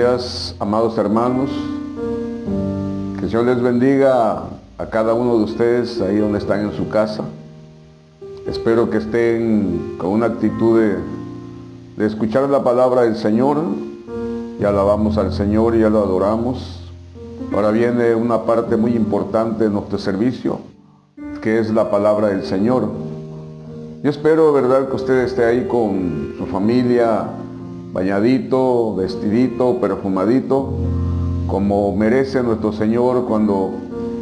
días, amados hermanos. Que el Señor les bendiga a cada uno de ustedes ahí donde están en su casa. Espero que estén con una actitud de escuchar la palabra del Señor. Ya alabamos al Señor y ya lo adoramos. Ahora viene una parte muy importante de nuestro servicio, que es la palabra del Señor. Yo espero, ¿verdad?, que usted esté ahí con su familia, bañadito, vestidito, perfumadito, como merece nuestro Señor cuando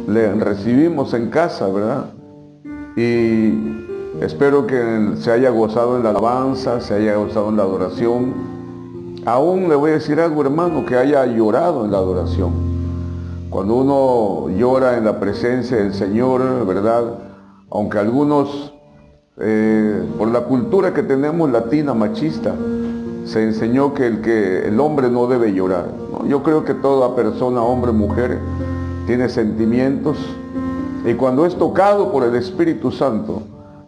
le recibimos en casa, ¿verdad? Y espero que se haya gozado en la alabanza, se haya gozado en la adoración. Aún le voy a decir algo, hermano, que haya llorado en la adoración. Cuando uno llora en la presencia del Señor, ¿verdad? Aunque algunos, por la cultura que tenemos latina, machista, se enseñó que el hombre no debe llorar, ¿no? Yo creo que toda persona, hombre, mujer, tiene sentimientos, y cuando es tocado por el Espíritu Santo,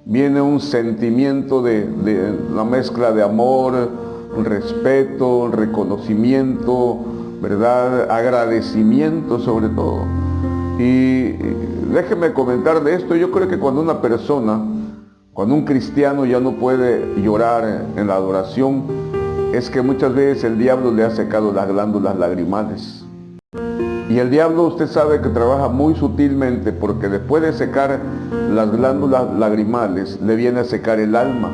viene un sentimiento de la mezcla de amor, respeto, reconocimiento, ¿verdad? Agradecimiento sobre todo. Y déjeme comentar de esto. Yo creo que cuando una persona, cuando un cristiano ya no puede llorar en la adoración, es que muchas veces el diablo le ha secado las glándulas lagrimales. Y el diablo, usted sabe que trabaja muy sutilmente, porque después de secar las glándulas lagrimales, le viene a secar el alma.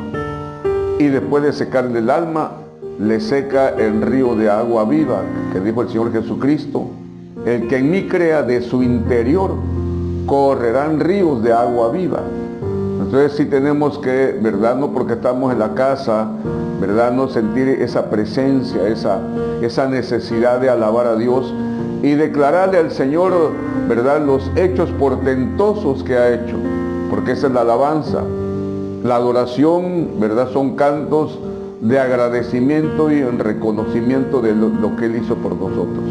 Y después de secarle el alma, le seca el río de agua viva, que dijo el Señor Jesucristo: el que en mí crea, de su interior correrán ríos de agua viva. Entonces sí tenemos que, ¿verdad?, no porque estamos en la casa, ¿verdad?, no sentir esa presencia, esa necesidad de alabar a Dios y declararle al Señor, ¿verdad?, los hechos portentosos que ha hecho, porque esa es la alabanza. La adoración, ¿verdad?, son cantos de agradecimiento y en reconocimiento de lo que Él hizo por nosotros.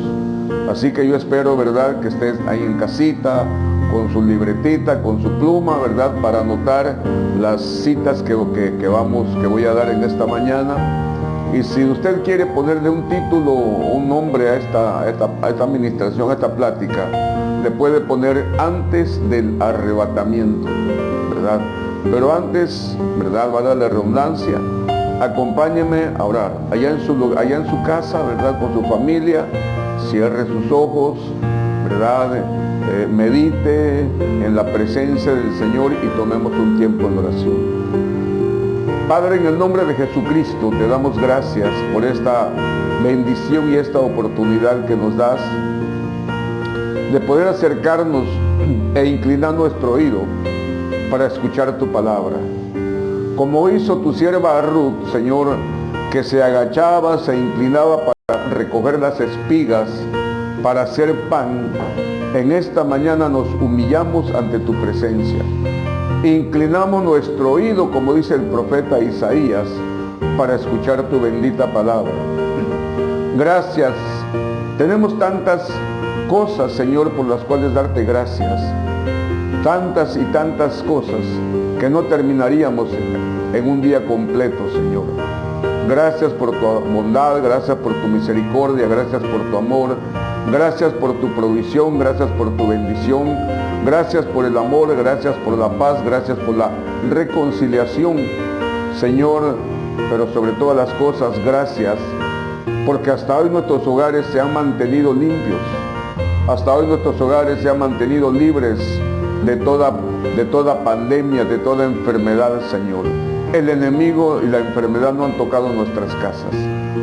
Así que yo espero, ¿verdad?, que estés ahí en casita, con su libretita, con su pluma, ¿verdad?, para anotar las citas que voy a dar en esta mañana. Y si usted quiere ponerle un título o un nombre a esta administración, a esta plática, le puede poner antes del arrebatamiento, ¿verdad? Pero antes, ¿verdad?, vale la redundancia, acompáñeme a orar. Allá en su casa, ¿verdad?, con su familia, cierre sus ojos, ¿verdad?, medite en la presencia del Señor y tomemos un tiempo en oración. Padre, en el nombre de Jesucristo, te damos gracias por esta bendición y esta oportunidad que nos das de poder acercarnos e inclinar nuestro oído para escuchar tu palabra. Como hizo tu sierva Ruth, Señor, que se agachaba, se inclinaba para recoger las espigas, para hacer pan, en esta mañana nos humillamos ante tu presencia. Inclinamos nuestro oído, como dice el profeta Isaías, para escuchar tu bendita palabra. Gracias. Tenemos tantas cosas, Señor, por las cuales darte gracias. Tantas y tantas cosas que no terminaríamos en un día completo, Señor. Gracias por tu bondad, gracias por tu misericordia, gracias por tu amor, gracias por tu provisión, gracias por tu bendición, gracias por el amor, gracias por la paz, gracias por la reconciliación, Señor. Pero sobre todas las cosas, gracias, porque hasta hoy nuestros hogares se han mantenido limpios, hasta hoy nuestros hogares se han mantenido libres de toda pandemia, de toda enfermedad, Señor. El enemigo y la enfermedad no han tocado nuestras casas,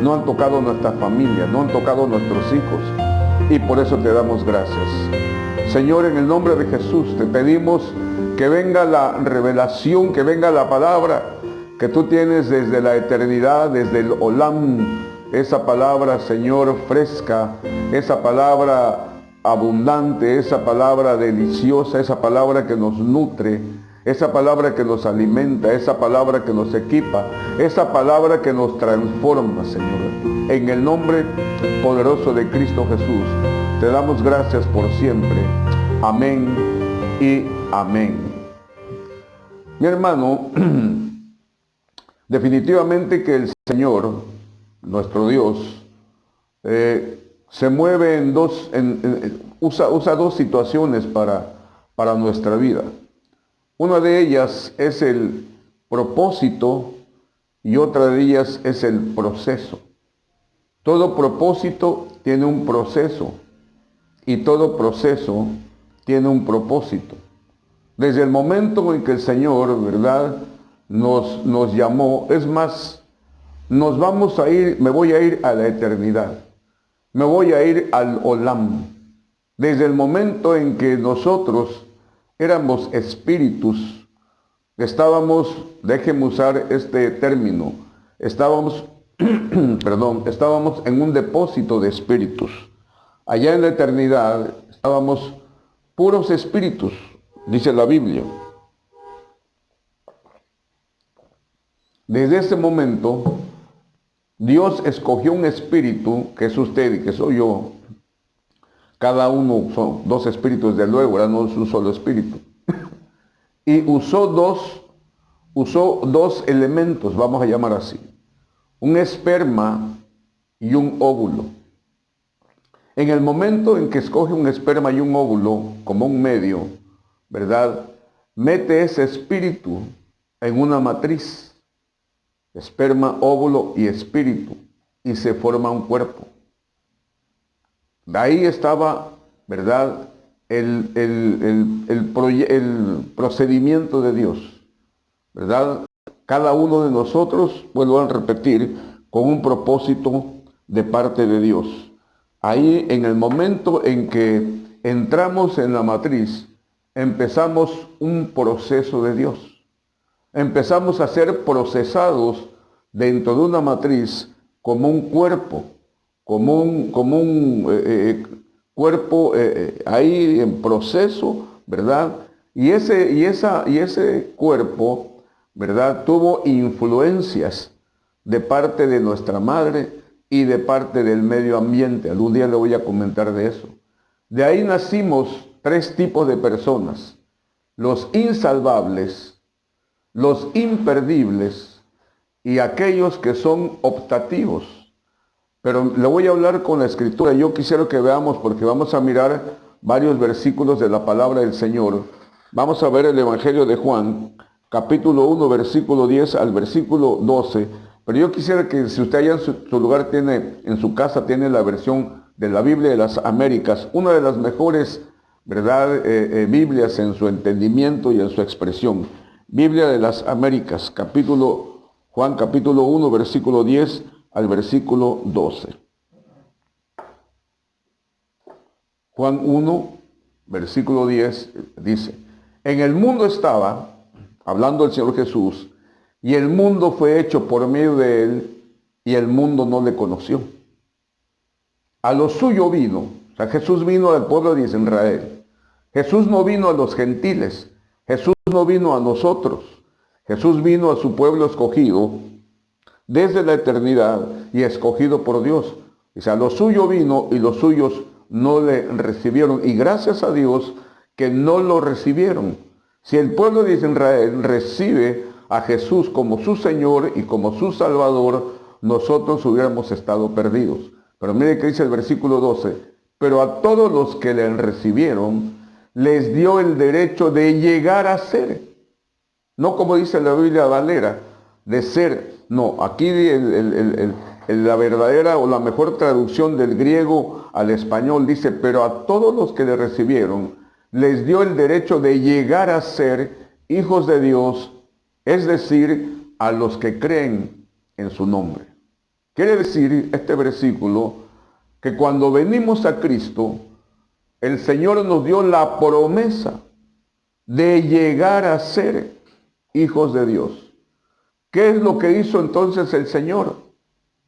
no han tocado nuestras familias, no han tocado nuestros hijos, y por eso te damos gracias. Señor, en el nombre de Jesús te pedimos que venga la revelación, que venga la palabra que tú tienes desde la eternidad, desde el Olam, esa palabra, Señor, fresca, esa palabra abundante, esa palabra deliciosa, esa palabra que nos nutre, esa palabra que nos alimenta, esa palabra que nos equipa, esa palabra que nos transforma, Señor. En el nombre poderoso de Cristo Jesús, te damos gracias por siempre. Amén y amén. Mi hermano, definitivamente que el Señor, nuestro Dios, se mueve en dos, usa dos situaciones para nuestra vida. Una de ellas es el propósito y otra de ellas es el proceso. Todo propósito tiene un proceso y todo proceso tiene un propósito. Desde el momento en que el Señor, ¿verdad?, nos llamó, es más, nos vamos a ir, me voy a ir a la eternidad, me voy a ir al Olam. Desde el momento en que nosotros éramos espíritus, estábamos, déjenme usar este término, estábamos, estábamos en un depósito de espíritus. Allá en la eternidad estábamos puros espíritus, dice la Biblia. Desde ese momento, Dios escogió un espíritu, que es usted y que soy yo. Cada uno son dos espíritus de luego, ahora no es un solo espíritu. Y usó dos elementos, vamos a llamar así. Un esperma y un óvulo. En el momento en que escoge un esperma y un óvulo como un medio, ¿verdad?, mete ese espíritu en una matriz. Esperma, óvulo y espíritu, y se forma un cuerpo. De ahí estaba, ¿verdad?, el procedimiento de Dios, ¿verdad? Cada uno de nosotros, vuelvo a repetir, con un propósito de parte de Dios. Ahí, en el momento en que entramos en la matriz, empezamos un proceso de Dios. Empezamos a ser procesados dentro de una matriz como un cuerpo, como un cuerpo ahí en proceso, ¿verdad? Y ese cuerpo, ¿verdad?, tuvo influencias de parte de nuestra madre y de parte del medio ambiente. Algún día le voy a comentar de eso. De ahí nacimos tres tipos de personas: los insalvables, los imperdibles y aquellos que son optativos. Pero le voy a hablar con la escritura. Yo quisiera que veamos, porque vamos a mirar varios versículos de la palabra del Señor. Vamos a ver el Evangelio de Juan, capítulo 1, versículo 10 al versículo 12. Pero yo quisiera que, si usted allá en su lugar tiene, en su casa tiene la versión de la Biblia de las Américas, una de las mejores, ¿verdad?, Biblias en su entendimiento y en su expresión. Biblia de las Américas, Juan capítulo 1, versículo 10 al versículo 12. Juan 1, versículo 10 dice: en el mundo estaba, hablando el Señor Jesús, y el mundo fue hecho por medio de él, y el mundo no le conoció. A lo suyo vino, o sea, Jesús vino al pueblo de Israel. Jesús no vino a los gentiles. Jesús no vino a nosotros. Jesús vino a su pueblo escogido desde la eternidad y escogido por Dios. O sea, lo suyo vino y los suyos no le recibieron. Y gracias a Dios que no lo recibieron. Si el pueblo de Israel recibe a Jesús como su Señor y como su Salvador, nosotros hubiéramos estado perdidos. Pero mire que dice el versículo 12: pero a todos los que le recibieron, les dio el derecho de llegar a ser. No como dice la Biblia Valera, de ser. No, aquí la verdadera o la mejor traducción del griego al español dice: pero a todos los que le recibieron, les dio el derecho de llegar a ser hijos de Dios, es decir, a los que creen en su nombre. Quiere decir este versículo que cuando venimos a Cristo, el Señor nos dio la promesa de llegar a ser hijos de Dios. ¿Qué es lo que hizo entonces el Señor?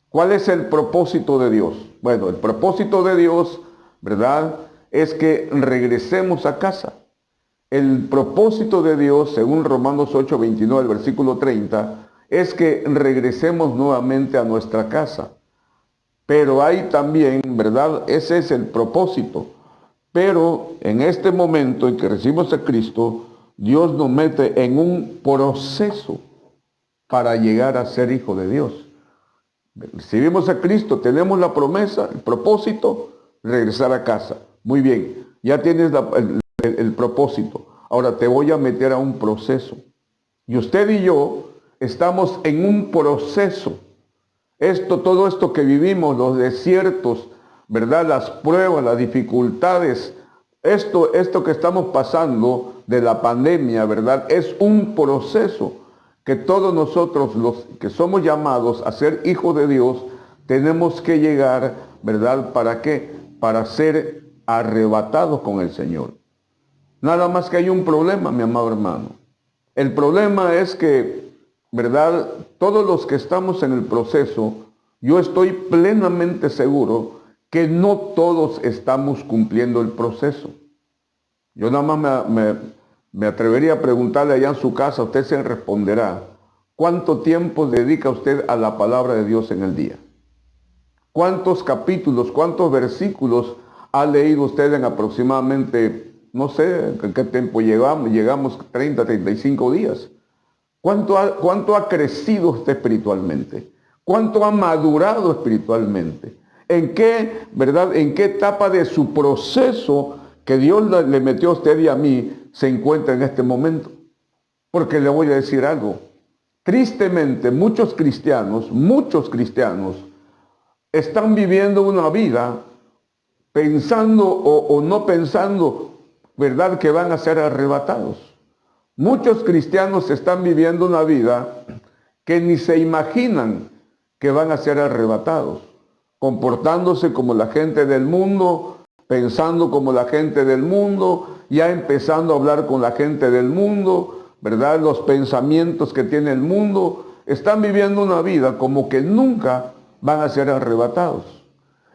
¿Cuál es el propósito de Dios? Bueno, el propósito de Dios, ¿verdad?, es que regresemos a casa. El propósito de Dios, según Romanos 8, 29, el versículo 30, es que regresemos nuevamente a nuestra casa. Pero hay también, ¿verdad?, ese es el propósito. Pero en este momento en que recibimos a Cristo, Dios nos mete en un proceso para llegar a ser hijo de Dios. Recibimos a Cristo, tenemos la promesa, el propósito, regresar a casa. Muy bien, ya tienes el propósito. Ahora te voy a meter a un proceso. Y usted y yo estamos en un proceso. Todo esto que vivimos, los desiertos, ¿verdad? Las pruebas, las dificultades, esto que estamos pasando de la pandemia, ¿verdad? Es un proceso que todos nosotros, los que somos llamados a ser hijos de Dios, tenemos que llegar, ¿verdad? ¿Para qué? Para ser arrebatados con el Señor. Nada más que hay un problema, mi amado hermano. El problema es que, ¿verdad? Todos los que estamos en el proceso, yo estoy plenamente seguro que no todos estamos cumpliendo el proceso. Yo nada más me atrevería a preguntarle allá en su casa, usted se responderá, ¿cuánto tiempo dedica usted a la palabra de Dios en el día? ¿Cuántos capítulos, cuántos versículos ha leído usted en aproximadamente, no sé, en qué tiempo llegamos 30, 35 días? ¿Cuánto ha crecido usted espiritualmente? ¿Cuánto ha madurado espiritualmente? ¿En qué, verdad? ¿En qué etapa de su proceso que Dios le metió a usted y a mí se encuentra en este momento? Porque le voy a decir algo. Tristemente, muchos cristianos están viviendo una vida pensando o no pensando, ¿verdad?, que van a ser arrebatados. Muchos cristianos están viviendo una vida que ni se imaginan que van a ser arrebatados, comportándose como la gente del mundo, pensando como la gente del mundo, ya empezando a hablar con la gente del mundo, ¿verdad? Los pensamientos que tiene el mundo, están viviendo una vida como que nunca van a ser arrebatados.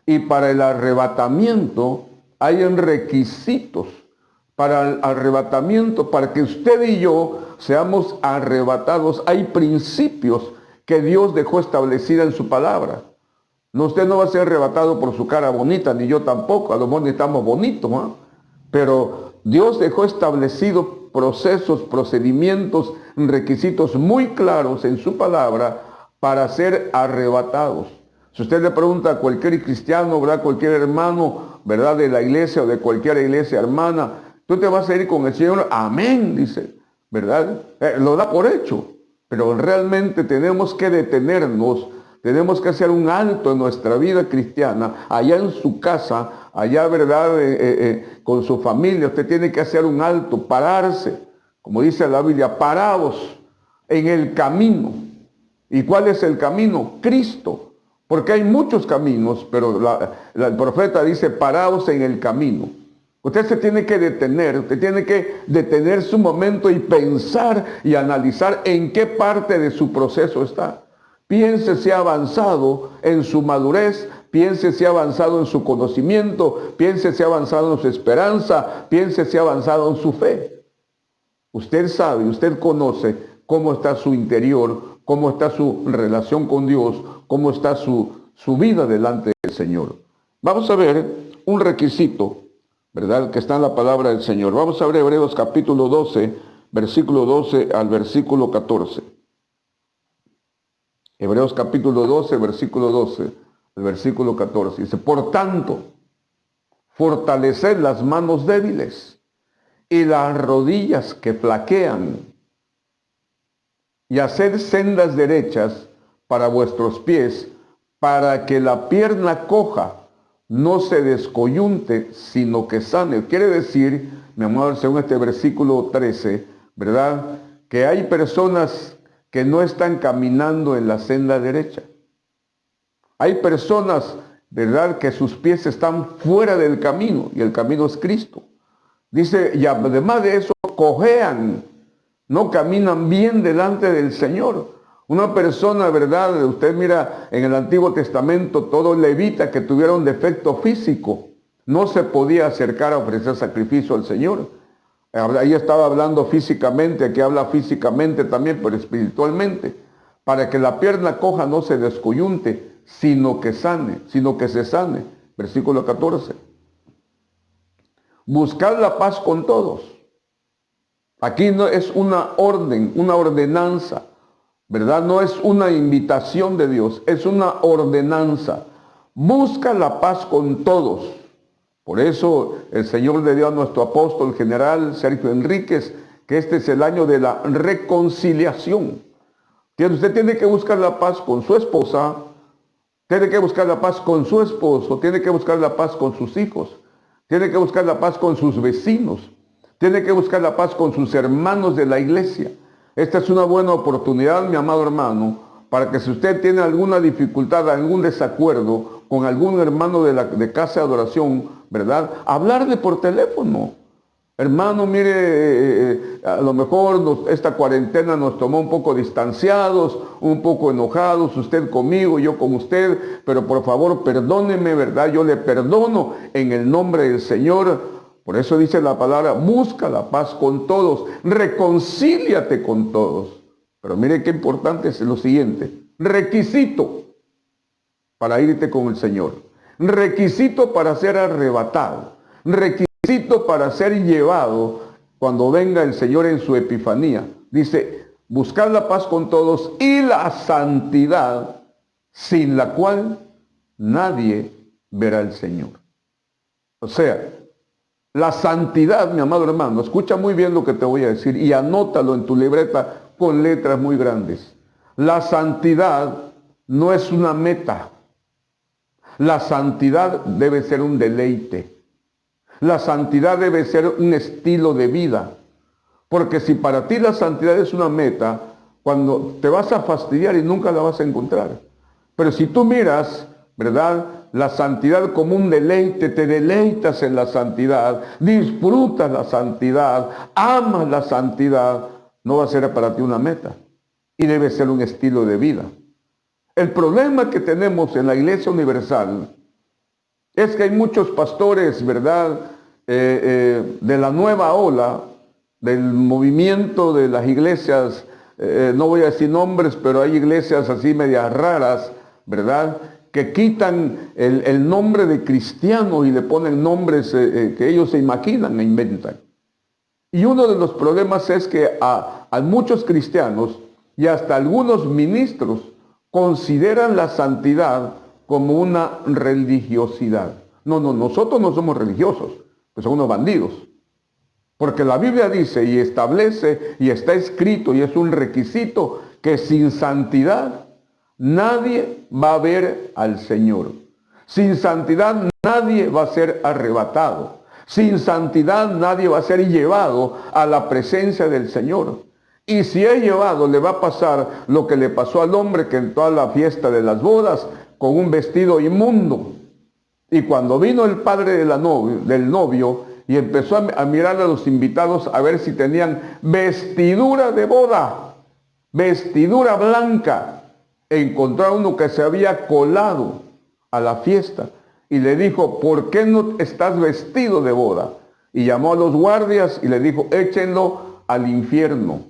Y para el arrebatamiento hay requisitos. Para el arrebatamiento, para que usted y yo seamos arrebatados, hay principios que Dios dejó establecida en su palabra. No, usted no va a ser arrebatado por su cara bonita, ni yo tampoco. A lo mejor estamos bonitos, ¿eh? Pero Dios dejó establecido procesos, procedimientos, requisitos muy claros en su palabra para ser arrebatados. Si usted le pregunta a cualquier cristiano, ¿verdad?, cualquier hermano, ¿verdad?, de la iglesia o de cualquier iglesia hermana, tú te vas a ir con el Señor, amén, dice, ¿verdad? Lo da por hecho, pero realmente tenemos que detenernos, tenemos que hacer un alto en nuestra vida cristiana, allá en su casa, allá, ¿verdad?, con su familia. Usted tiene que hacer un alto, pararse, como dice la Biblia, paraos en el camino. ¿Y cuál es el camino? Cristo. Porque hay muchos caminos, pero el profeta dice, paraos en el camino. Usted se tiene que detener, usted tiene que detener su momento y pensar y analizar en qué parte de su proceso está. Piense si ha avanzado en su madurez, piense si ha avanzado en su conocimiento, piense si ha avanzado en su esperanza, piense si ha avanzado en su fe. Usted sabe, usted conoce cómo está su interior, cómo está su relación con Dios, cómo está su vida delante del Señor. Vamos a ver un requisito, ¿verdad?, que está en la palabra del Señor. Vamos a ver Hebreos capítulo 12, versículo 12 al versículo 14. Hebreos capítulo 12, versículo 12, al versículo 14. Dice, por tanto, fortaleced las manos débiles y las rodillas que flaquean, y haced sendas derechas para vuestros pies, para que la pierna coja no se descoyunte, sino que sane. Quiere decir, mi amor, según este versículo 13, ¿verdad?, que hay personas que no están caminando en la senda derecha. Hay personas, ¿verdad?, que sus pies están fuera del camino, y el camino es Cristo. Dice, y además de eso, cojean, no caminan bien delante del Señor. Una persona, ¿verdad?, usted mira en el Antiguo Testamento, todo levita que tuviera un defecto físico, no se podía acercar a ofrecer sacrificio al Señor. Ahí estaba hablando físicamente, aquí habla físicamente también, pero espiritualmente, para que la pierna coja no se descoyunte, sino que se sane. Versículo 14. Buscad la paz con todos. Aquí no es una orden, una ordenanza. ¿verdad? No es una invitación de Dios, es una ordenanza. Busca la paz con todos. Por eso el Señor le dio a nuestro apóstol general Sergio Enríquez que este es el año de la reconciliación. Usted tiene que buscar la paz con su esposa, tiene que buscar la paz con su esposo, tiene que buscar la paz con sus hijos, tiene que buscar la paz con sus vecinos, tiene que buscar la paz con sus hermanos de la iglesia. Esta es una buena oportunidad, mi amado hermano, para que si usted tiene alguna dificultad, algún desacuerdo con algún hermano de casa de adoración, ¿verdad? Hablarle por teléfono. Hermano, mire, a lo mejor esta cuarentena nos tomó un poco distanciados, un poco enojados, usted conmigo, yo con usted, pero por favor perdóneme, ¿verdad? Yo le perdono en el nombre del Señor. Por eso dice la palabra, busca la paz con todos, reconcíliate con todos. Pero mire qué importante es lo siguiente, requisito para irte con el Señor, requisito para ser arrebatado, requisito para ser llevado cuando venga el Señor en su epifanía. Dice, buscar la paz con todos y la santidad, sin la cual nadie verá al Señor. O sea, la santidad, mi amado hermano, escucha muy bien lo que te voy a decir y anótalo en tu libreta con letras muy grandes. La santidad no es una meta. La santidad debe ser un deleite. La santidad debe ser un estilo de vida. Porque si para ti la santidad es una meta, cuando te vas a fastidiar y nunca la vas a encontrar. Pero si tú miras, ¿verdad?, la santidad como un deleite, te deleitas en la santidad, disfrutas la santidad, amas la santidad, no va a ser para ti una meta. Y debe ser un estilo de vida. El problema que tenemos en la Iglesia Universal es que hay muchos pastores, ¿verdad?, de la nueva ola, del movimiento de las iglesias, no voy a decir nombres, pero hay iglesias así medias raras, ¿verdad?, que quitan el nombre de cristiano y le ponen nombres que ellos se imaginan e inventan. Y uno de los problemas es que a muchos cristianos y hasta algunos ministros consideran la santidad como una religiosidad. No, nosotros no somos religiosos, pues son unos bandidos. Porque la Biblia dice y establece y está escrito y es un requisito que sin santidad nadie va a ver al Señor. Sin santidad nadie va a ser arrebatado. Sin santidad nadie va a ser llevado a la presencia del Señor. Y si es llevado, le va a pasar lo que le pasó al hombre que entró a la fiesta de las bodas con un vestido inmundo. Y cuando vino el padre del novio y empezó a mirar a los invitados a ver si tenían vestidura de boda, vestidura blanca, encontró a uno que se había colado a la fiesta y le dijo, ¿por qué no estás vestido de boda? Y llamó a los guardias y le dijo, échenlo al infierno,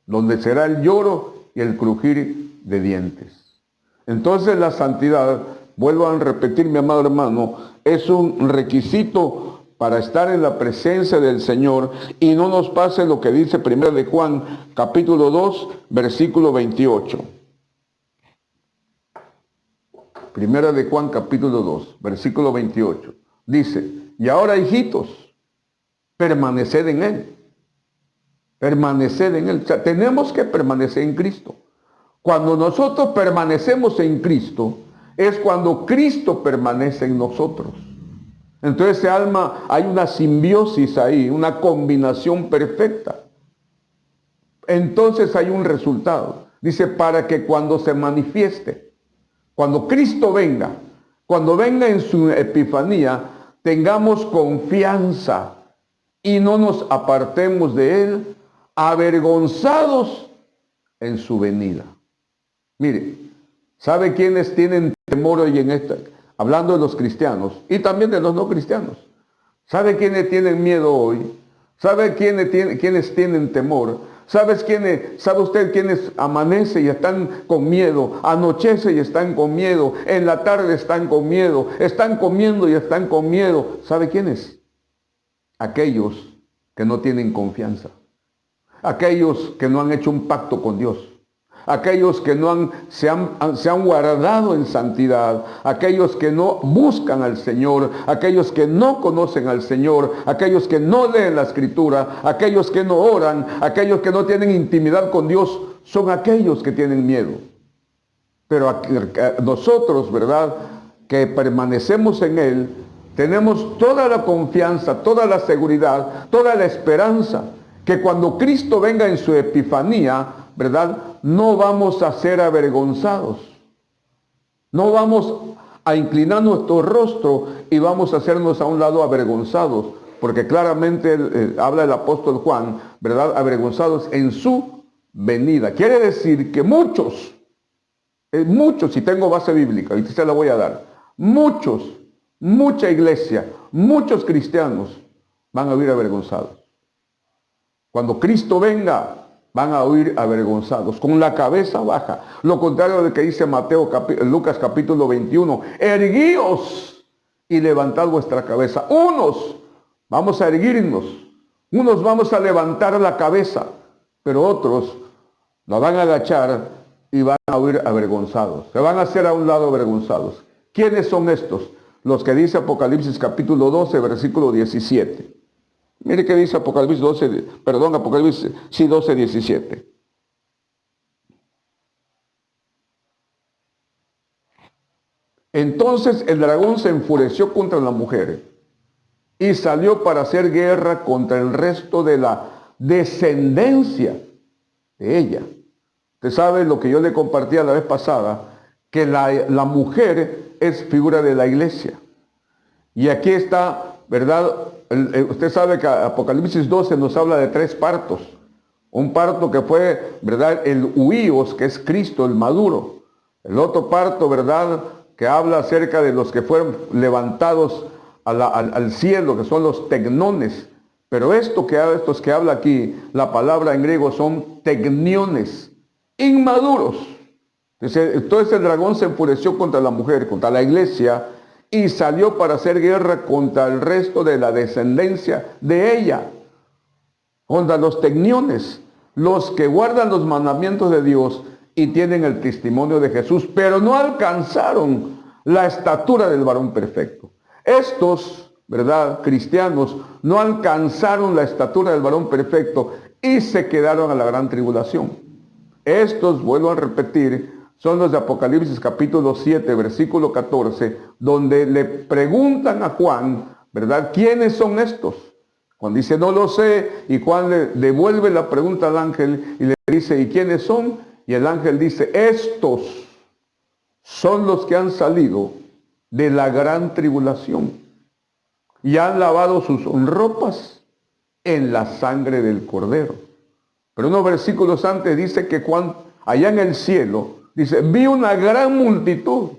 donde será el lloro y el crujir de dientes. Entonces la santidad, vuelvo a repetir, mi amado hermano, es un requisito para estar en la presencia del Señor y no nos pase lo que dice 1 de Juan, capítulo 2, versículo 28. 1 de Juan, capítulo 2, versículo 28. Dice, y ahora, hijitos, permaneced en Él. Permaneced en Él. O sea, tenemos que permanecer en Cristo. Cuando nosotros permanecemos en Cristo, es cuando Cristo permanece en nosotros. Entonces ese alma, hay una simbiosis ahí, una combinación perfecta. Entonces hay un resultado. Dice, para que cuando se manifieste, cuando Cristo venga, cuando venga en su epifanía, tengamos confianza y no nos apartemos de Él, avergonzados en su venida. Mire, ¿sabe quiénes tienen temor hoy en esta? Hablando de los cristianos y también de los no cristianos. ¿Sabe quiénes tienen miedo hoy? ¿Sabe quiénes tienen temor? ¿Sabe usted quiénes amanece y están con miedo? Anochece y están con miedo. En la tarde están con miedo. Están comiendo y están con miedo. ¿Sabe quiénes? Aquellos que no tienen confianza. Aquellos que no han hecho un pacto con Dios. aquellos que no se han guardado en santidad, aquellos que no buscan al Señor, aquellos que no conocen al Señor, aquellos que no leen la Escritura, aquellos que no oran, aquellos que no tienen intimidad con Dios, son aquellos que tienen miedo. Pero nosotros, ¿verdad?, que permanecemos en Él, tenemos toda la confianza, toda la seguridad, toda la esperanza, que cuando Cristo venga en su epifanía, ¿verdad?, no vamos a ser avergonzados. No vamos a inclinar nuestro rostro y vamos a hacernos a un lado avergonzados, porque claramente habla el apóstol Juan, ¿verdad?, avergonzados en su venida. Quiere decir que muchos, si tengo base bíblica, y se la voy a dar, mucha iglesia, muchos cristianos van a huir avergonzados. Cuando Cristo venga, van a huir avergonzados, con la cabeza baja. Lo contrario de que dice Lucas capítulo 21, erguíos y levantad vuestra cabeza. Unos vamos a erguirnos, unos vamos a levantar la cabeza, pero otros la van a agachar y van a huir avergonzados. Se van a hacer a un lado avergonzados. ¿Quiénes son estos? Los que dice Apocalipsis capítulo 12, versículo 17. Mire qué dice Apocalipsis 12, 17. Entonces el dragón se enfureció contra la mujer y salió para hacer guerra contra el resto de la descendencia de ella. Usted sabe lo que yo le compartía la vez pasada, que la mujer es figura de la iglesia. Y aquí está, ¿verdad? Usted sabe que Apocalipsis 12 nos habla de 3 partos. Un parto que fue, ¿verdad?, el huíos, que es Cristo, el maduro. El otro parto, ¿verdad?, que habla acerca de los que fueron levantados al cielo, que son los tecnones. Pero estos que habla aquí, la palabra en griego son tecniones, inmaduros. Entonces el dragón se enfureció contra la mujer, contra la iglesia, y salió para hacer guerra contra el resto de la descendencia de ella, contra los tecniones, los que guardan los mandamientos de Dios y tienen el testimonio de Jesús, pero no alcanzaron la estatura del varón perfecto. Estos, ¿verdad?, cristianos, no alcanzaron la estatura del varón perfecto y se quedaron a la gran tribulación. Estos, vuelvo a repetir, son los de Apocalipsis capítulo 7, versículo 14, donde le preguntan a Juan, ¿verdad?, ¿quiénes son estos? Juan dice, no lo sé, y Juan le devuelve la pregunta al ángel y le dice, ¿y quiénes son? Y el ángel dice, estos son los que han salido de la gran tribulación y han lavado sus ropas en la sangre del Cordero. Pero unos versículos antes dice que Juan, allá en el cielo, dice, vi una gran multitud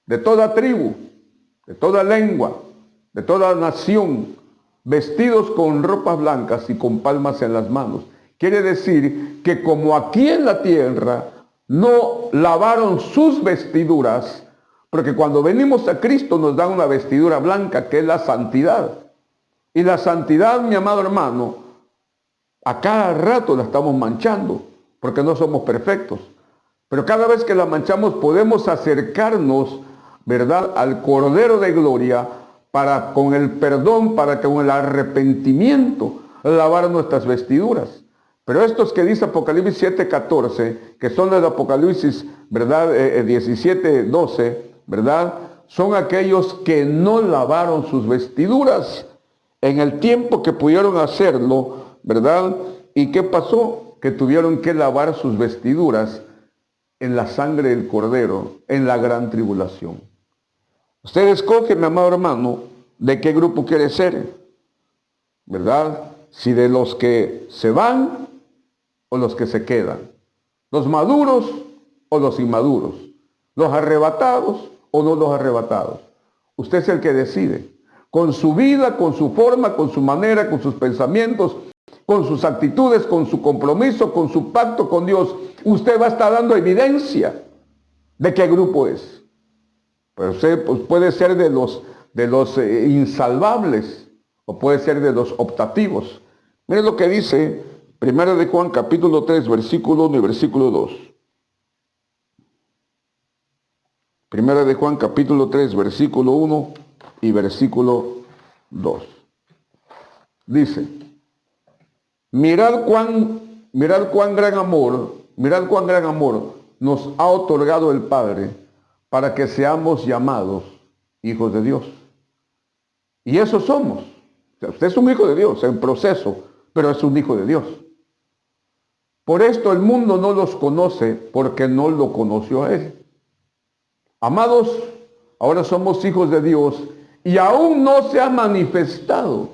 de toda tribu, de toda lengua, de toda nación, vestidos con ropas blancas y con palmas en las manos. Quiere decir que como aquí en la tierra no lavaron sus vestiduras, porque cuando venimos a Cristo nos dan una vestidura blanca que es la santidad. Y la santidad, mi amado hermano, a cada rato la estamos manchando, porque no somos perfectos. Pero cada vez que la manchamos podemos acercarnos, ¿verdad?, al Cordero de Gloria para con el perdón, para con el arrepentimiento, lavar nuestras vestiduras. Pero estos que dice Apocalipsis 7:14, que son los de Apocalipsis, ¿verdad?, 17:12, ¿verdad?, son aquellos que no lavaron sus vestiduras en el tiempo que pudieron hacerlo, ¿verdad? ¿Y qué pasó? Que tuvieron que lavar sus vestiduras en la sangre del Cordero, en la gran tribulación. Usted escoge, mi amado hermano, de qué grupo quiere ser, ¿verdad? Si de los que se van o los que se quedan, los maduros o los inmaduros, los arrebatados o no los arrebatados. Usted es el que decide, con su vida, con su forma, con su manera, con sus pensamientos, con sus actitudes, con su compromiso, con su pacto con Dios. Usted va a estar dando evidencia de qué grupo es. Pero usted puede ser de los insalvables o puede ser de los optativos. Miren lo que dice 1 de Juan capítulo 3, versículo 1 y versículo 2. Primera de Juan capítulo 3, versículo 1 y versículo 2. Dice, mirad cuán gran amor nos ha otorgado el Padre para que seamos llamados hijos de Dios. Y eso somos. O sea, usted es un hijo de Dios en proceso, pero es un hijo de Dios. Por esto el mundo no los conoce porque no lo conoció a Él. Amados, ahora somos hijos de Dios y aún no se ha manifestado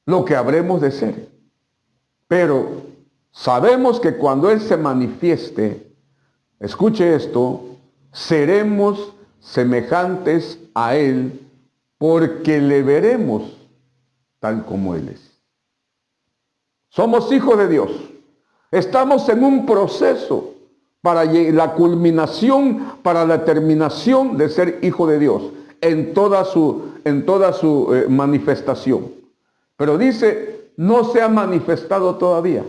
lo que habremos de ser. Pero sabemos que cuando Él se manifieste, escuche esto, seremos semejantes a Él porque le veremos tal como Él es. Somos hijos de Dios. Estamos en un proceso para la culminación, para la terminación de ser hijo de Dios en toda su manifestación. Pero dice, no se ha manifestado todavía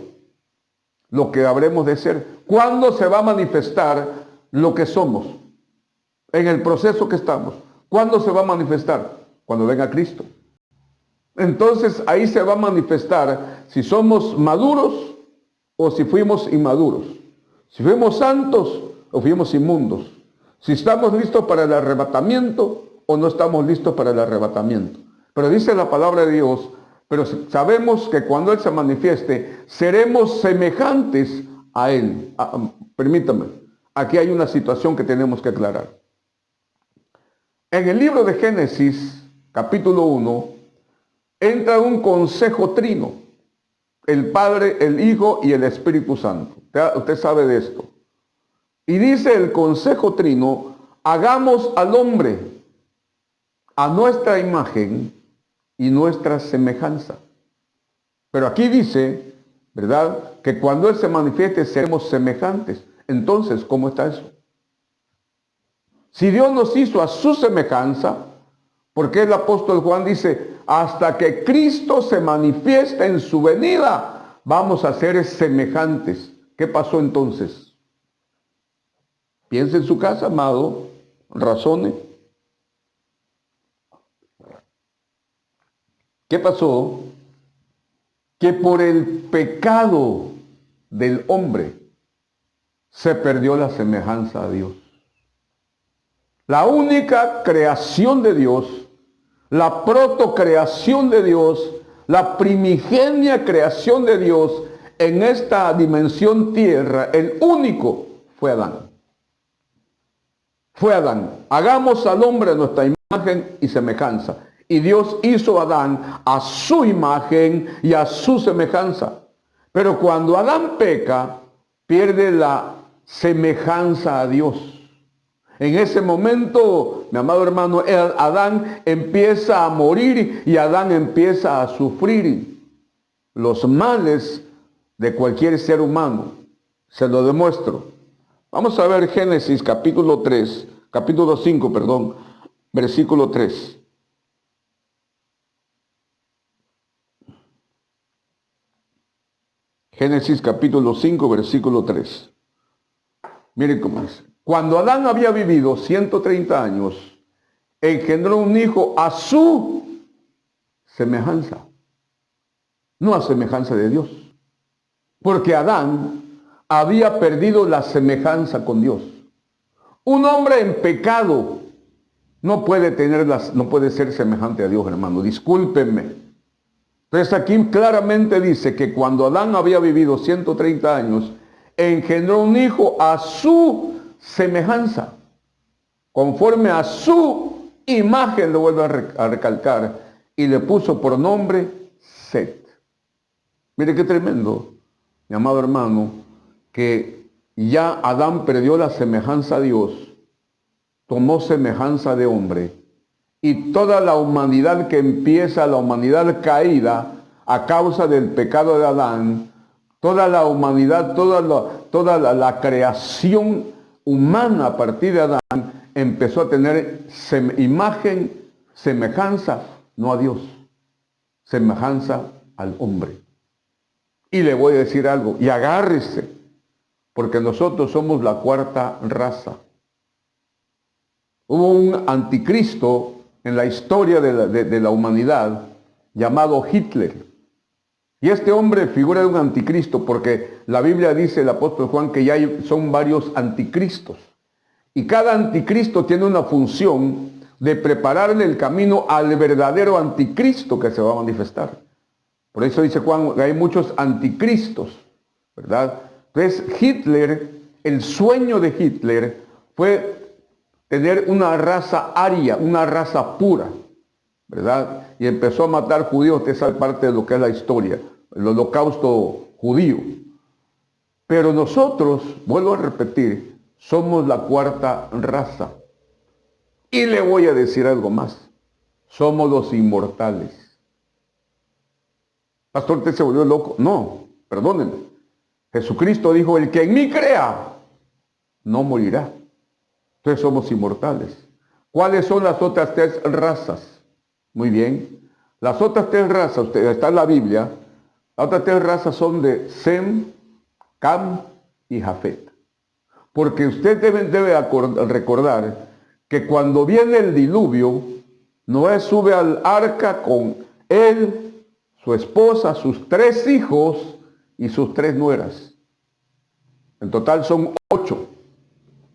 lo que habremos de ser. ¿Cuándo se va a manifestar lo que somos? En el proceso que estamos. ¿Cuándo se va a manifestar? Cuando venga Cristo. Entonces ahí se va a manifestar si somos maduros o si fuimos inmaduros. Si fuimos santos o fuimos inmundos. Si estamos listos para el arrebatamiento o no estamos listos para el arrebatamiento. Pero dice la palabra de Dios, pero sabemos que cuando Él se manifieste, seremos semejantes a Él. Permítame, aquí hay una situación que tenemos que aclarar. En el libro de Génesis, capítulo 1, entra un consejo trino. El Padre, el Hijo y el Espíritu Santo. Usted sabe de esto. Y dice el consejo trino, hagamos al hombre a nuestra imagen y nuestra semejanza. Pero aquí dice, ¿verdad?, que cuando Él se manifieste seremos semejantes. Entonces, ¿cómo está eso? Si Dios nos hizo a su semejanza, ¿por qué el apóstol Juan dice, hasta que Cristo se manifieste en su venida, vamos a ser semejantes? ¿Qué pasó entonces? Piense en su casa, amado, razone. ¿Qué pasó? Que por el pecado del hombre se perdió la semejanza a Dios. La única creación de Dios, la protocreación de Dios, la primigenia creación de Dios en esta dimensión tierra, el único fue Adán. Fue Adán. Hagamos al hombre nuestra imagen y semejanza. Y Dios hizo a Adán a su imagen y a su semejanza. Pero cuando Adán peca, pierde la semejanza a Dios. En ese momento, mi amado hermano, Adán empieza a morir y Adán empieza a sufrir los males de cualquier ser humano. Se lo demuestro. Vamos a ver Génesis capítulo 5, versículo 3. Génesis capítulo 5, versículo 3. Miren cómo dice. Cuando Adán había vivido 130 años, engendró un hijo a su semejanza. No a semejanza de Dios. Porque Adán había perdido la semejanza con Dios. Un hombre en pecado no puede ser semejante a Dios, hermano. Discúlpenme. Entonces aquí claramente dice que cuando Adán había vivido 130 años, engendró un hijo a su semejanza, conforme a su imagen, lo vuelvo a recalcar, y le puso por nombre Set. Mire qué tremendo, mi amado hermano, que ya Adán perdió la semejanza a Dios, tomó semejanza de hombre, y toda la humanidad que empieza, la humanidad caída a causa del pecado de Adán, toda la humanidad, toda la creación humana a partir de Adán empezó a tener imagen, semejanza, no a Dios, semejanza al hombre. Y le voy a decir algo, y agárrese, porque nosotros somos la cuarta raza. Hubo un anticristo en la historia de la humanidad llamado Hitler. Y este hombre figura de un anticristo porque la Biblia dice, el apóstol Juan, que son varios anticristos. Y cada anticristo tiene una función de prepararle el camino al verdadero anticristo que se va a manifestar. Por eso dice Juan que hay muchos anticristos, ¿verdad? Entonces Hitler, el sueño de Hitler fue tener una raza aria, una raza pura, ¿verdad? Y empezó a matar judíos. Usted sabe parte de lo que es la historia, el holocausto judío. Pero nosotros, vuelvo a repetir, somos la cuarta raza. Y le voy a decir algo más. Somos los inmortales. Pastor, ¿usted se volvió loco? No, perdónenme. Jesucristo dijo, el que en mí crea, no morirá. Entonces somos inmortales. ¿Cuáles son las otras tres razas? Muy bien. Las otras tres razas, está en la Biblia, las otras tres razas son de Sem, Cam y Jafet. Porque usted debe recordar que cuando viene el diluvio, Noé sube al arca con él, su esposa, sus 3 hijos y sus 3 nueras. En total son 8.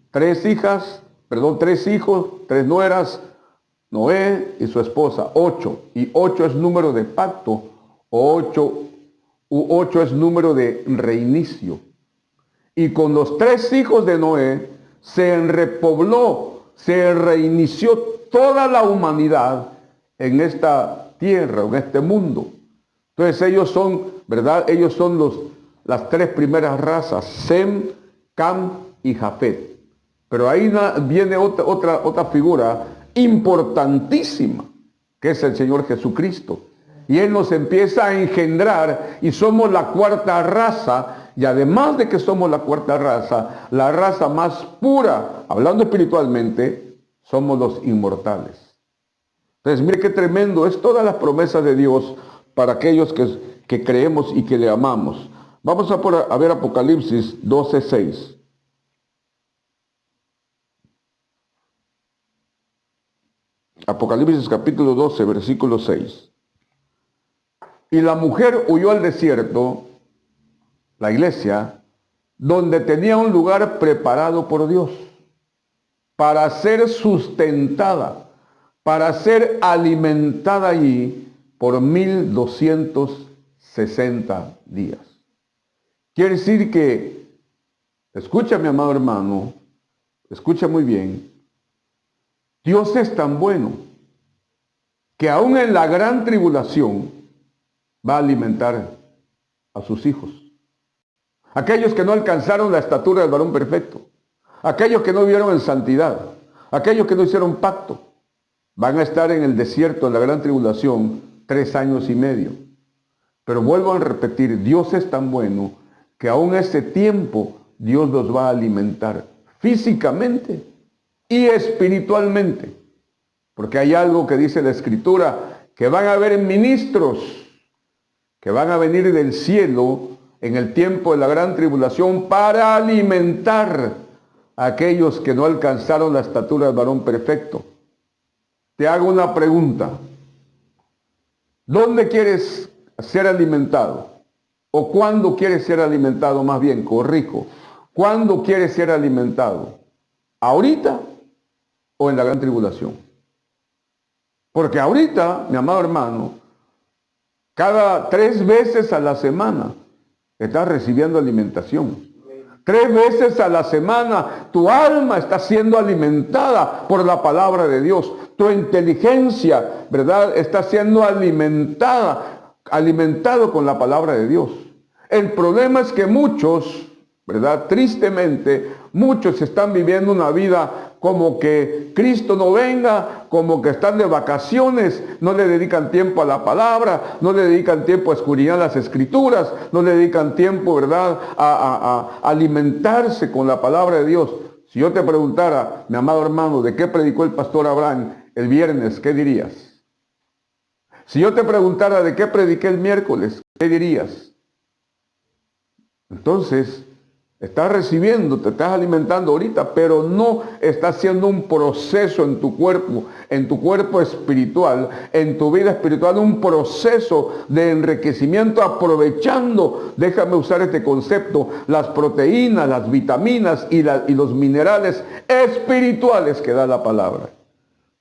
3 hijos, 3 nueras, Noé y su esposa, 8. Y 8 es número de pacto, o 8 es número de reinicio. Y con los 3 hijos de Noé se repobló, se reinició toda la humanidad en esta tierra, en este mundo. Entonces ellos son, ¿verdad? Ellos son las 3 primeras razas, Sem, Cam y Jafet. Pero ahí viene otra figura importantísima, que es el Señor Jesucristo. Y Él nos empieza a engendrar y somos la cuarta raza. Y además de que somos la cuarta raza, la raza más pura, hablando espiritualmente, somos los inmortales. Entonces, mire qué tremendo, es todas las promesas de Dios para aquellos que creemos y que le amamos. Vamos a ver Apocalipsis 12:6. Apocalipsis capítulo 12, versículo 6. Y la mujer huyó al desierto, la iglesia, donde tenía un lugar preparado por Dios para ser sustentada, para ser alimentada allí por 1260 días. Quiere decir que, escucha mi amado hermano, escucha muy bien, Dios es tan bueno que aún en la gran tribulación va a alimentar a sus hijos. Aquellos que no alcanzaron la estatura del varón perfecto, aquellos que no vivieron en santidad, aquellos que no hicieron pacto, van a estar en el desierto, en la gran tribulación, 3 años y medio. Pero vuelvo a repetir, Dios es tan bueno que aún ese tiempo Dios los va a alimentar físicamente y espiritualmente. Porque hay algo que dice la Escritura, que van a haber ministros que van a venir del cielo en el tiempo de la gran tribulación para alimentar a aquellos que no alcanzaron la estatura del varón perfecto. Te hago una pregunta. ¿Dónde quieres ser alimentado? ¿O cuándo quieres ser alimentado? Más bien, corrijo. ¿Cuándo quieres ser alimentado? ¿Ahorita o en la gran tribulación? Porque ahorita, mi amado hermano, cada 3 veces a la semana estás recibiendo alimentación. 3 veces a la semana tu alma está siendo alimentada por la palabra de Dios. Tu inteligencia, ¿verdad?, está siendo alimentado con la palabra de Dios. El problema es que muchos, ¿verdad?, tristemente, muchos están viviendo una vida como que Cristo no venga, como que están de vacaciones, no le dedican tiempo a la palabra, no le dedican tiempo a escudriñar las Escrituras, no le dedican tiempo, ¿verdad?, a alimentarse con la palabra de Dios. Si yo te preguntara, mi amado hermano, ¿de qué predicó el pastor Abraham el viernes? ¿Qué dirías? Si yo te preguntara de qué prediqué el miércoles, ¿qué dirías? Entonces, Estás recibiendo, te estás alimentando ahorita, pero no está haciendo un proceso en tu cuerpo espiritual, en tu vida espiritual, un proceso de enriquecimiento aprovechando, déjame usar este concepto, las proteínas, las vitaminas y los minerales espirituales que da la palabra.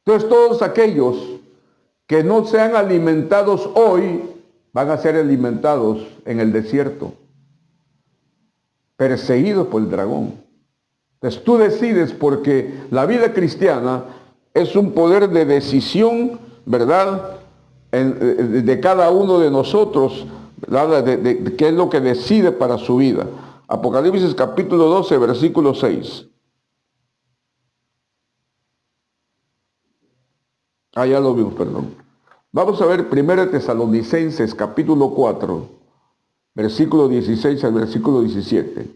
Entonces todos aquellos que no sean alimentados hoy, van a ser alimentados en el desierto, perseguidos por el dragón. Entonces tú decides, porque la vida cristiana es un poder de decisión, ¿verdad? De cada uno de nosotros, ¿verdad? De qué es lo que decide para su vida. Apocalipsis capítulo 12, versículo 6. Ya lo vimos, perdón. Vamos a ver 1 Tesalonicenses capítulo 4, versículo 16 al versículo 17.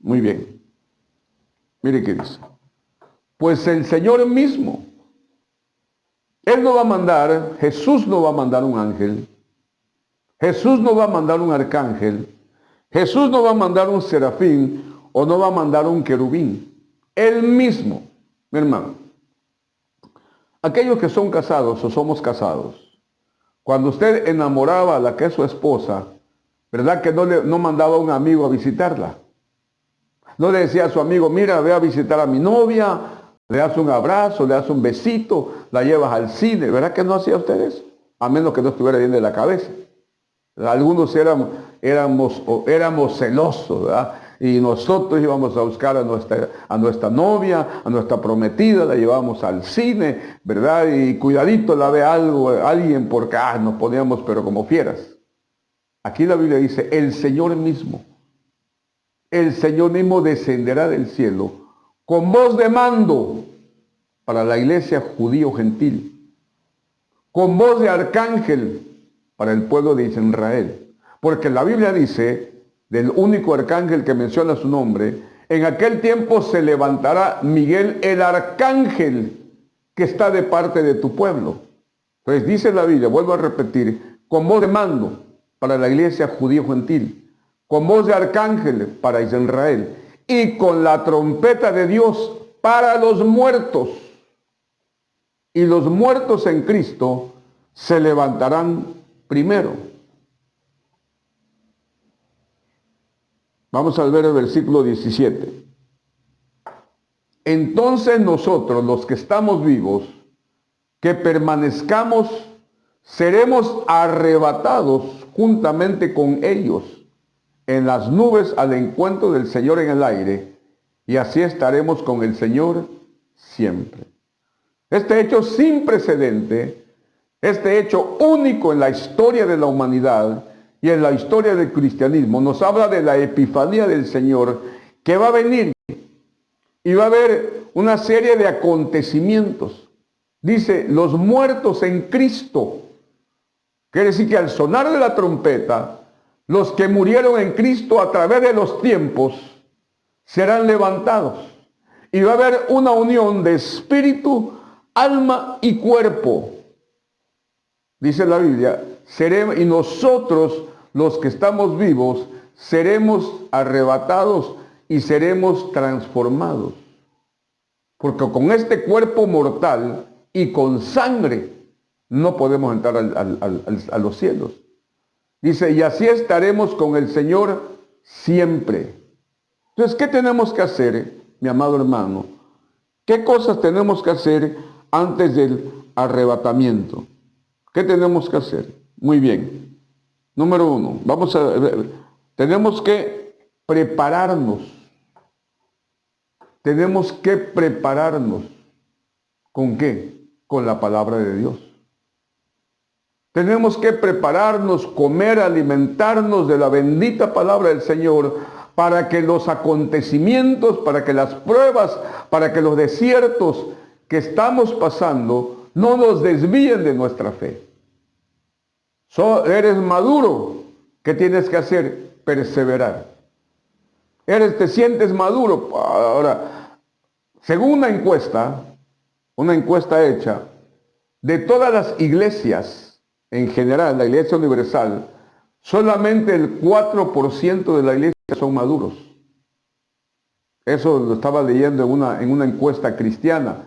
Muy bien. Mire qué dice. Pues el Señor mismo, Él no va a mandar, Jesús no va a mandar un ángel, Jesús no va a mandar un arcángel, Jesús no va a mandar un serafín o no va a mandar un querubín. Él mismo, mi hermano. Aquellos que son casados o somos casados, cuando usted enamoraba a la que es su esposa, ¿verdad que no mandaba a un amigo a visitarla? No le decía a su amigo, mira, ve a visitar a mi novia, le das un abrazo, le das un besito, la llevas al cine. ¿Verdad que no hacía usted eso? A menos que no estuviera bien de la cabeza. Algunos éramos celosos, ¿verdad? Y nosotros íbamos a buscar a nuestra novia, a nuestra prometida, la llevábamos al cine, ¿verdad? Y cuidadito la ve alguien porque nos poníamos pero como fieras. Aquí la Biblia dice, el Señor mismo descenderá del cielo con voz de mando para la iglesia judío-gentil, con voz de arcángel para el pueblo de Israel. Porque la Biblia dice, del único arcángel que menciona su nombre, en aquel tiempo se levantará Miguel, el arcángel que está de parte de tu pueblo. Entonces dice la Biblia, vuelvo a repetir, con voz de mando para la iglesia judío-gentil, con voz de arcángel para Israel, y con la trompeta de Dios para los muertos. Y los muertos en Cristo se levantarán primero. Vamos a ver el versículo 17. Entonces nosotros, los que estamos vivos, que permanezcamos, seremos arrebatados juntamente con ellos en las nubes al encuentro del Señor en el aire, y así estaremos con el Señor siempre. Este hecho sin precedente, este hecho único en la historia de la humanidad y en la historia del cristianismo, nos habla de la epifanía del Señor que va a venir y va a haber una serie de acontecimientos. Dice, los muertos en Cristo. Quiere decir que al sonar de la trompeta, los que murieron en Cristo a través de los tiempos serán levantados. Y va a haber una unión de espíritu, alma y cuerpo. Dice la Biblia, y nosotros, los que estamos vivos, seremos arrebatados y seremos transformados. Porque con este cuerpo mortal y con sangre no podemos entrar a los cielos. Dice, y así estaremos con el Señor siempre. Entonces, ¿qué tenemos que hacer, mi amado hermano? ¿Qué cosas tenemos que hacer antes del arrebatamiento? ¿Qué tenemos que hacer? Muy bien. Número 1, tenemos que prepararnos. Tenemos que prepararnos. ¿Con qué? Con la palabra de Dios. Tenemos que prepararnos, comer, alimentarnos de la bendita palabra del Señor para que los acontecimientos, para que las pruebas, para que los desiertos que estamos pasando no nos desvíen de nuestra fe. Eres maduro, ¿qué tienes que hacer? Perseverar. Te sientes maduro. Ahora, según una encuesta hecha, de todas las iglesias en general, la iglesia universal, solamente el 4% de la iglesia son maduros. Eso lo estaba leyendo en una encuesta cristiana.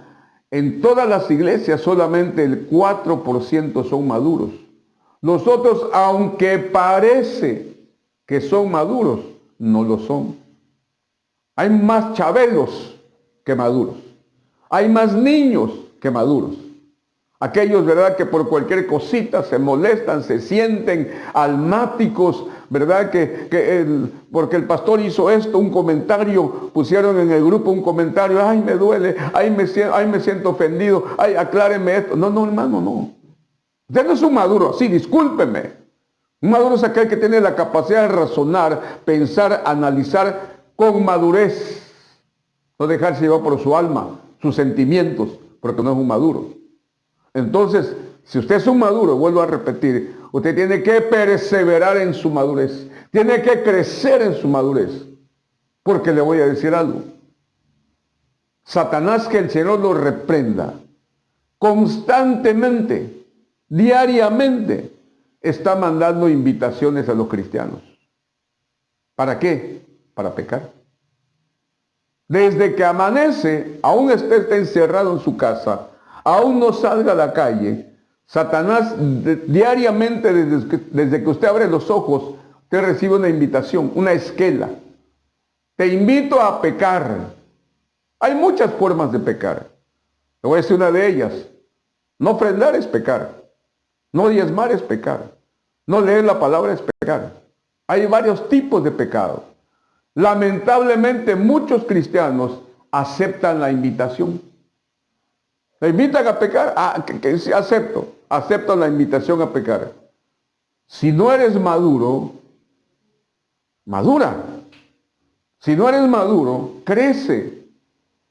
En todas las iglesias solamente el 4% son maduros. Los otros, aunque parece que son maduros, no lo son. Hay más chabelos que maduros. Hay más niños que maduros. Aquellos, ¿verdad?, que por cualquier cosita se molestan, se sienten almáticos, ¿verdad?, porque el pastor hizo esto, un comentario, pusieron en el grupo un comentario, ay, me duele, ay, me siento ofendido, ay, acláreme esto. No, no, hermano, no. Usted no es un maduro, sí, discúlpeme. Un maduro es aquel que tiene la capacidad de razonar, pensar, analizar con madurez. No dejarse llevar por su alma, sus sentimientos, porque no es un maduro. Entonces, si usted es un maduro, vuelvo a repetir, usted tiene que perseverar en su madurez. Tiene que crecer en su madurez. Porque le voy a decir algo. Satanás, que el Señor lo reprenda, constantemente, diariamente, está mandando invitaciones a los cristianos. ¿Para qué? Para pecar. Desde que amanece, aún esté encerrado en su casa, aún no salga a la calle, Satanás diariamente, desde que usted abre los ojos, usted recibe una invitación, una esquela. Te invito a pecar. Hay muchas formas de pecar. Le voy a decir una de ellas. No ofrendar es pecar. No diezmar es pecar. No leer la palabra es pecar. Hay varios tipos de pecado. Lamentablemente muchos cristianos aceptan la invitación. ¿Le invitan a pecar? Que sí, acepto la invitación a pecar. Si no eres maduro, madura. Si no eres maduro, crece.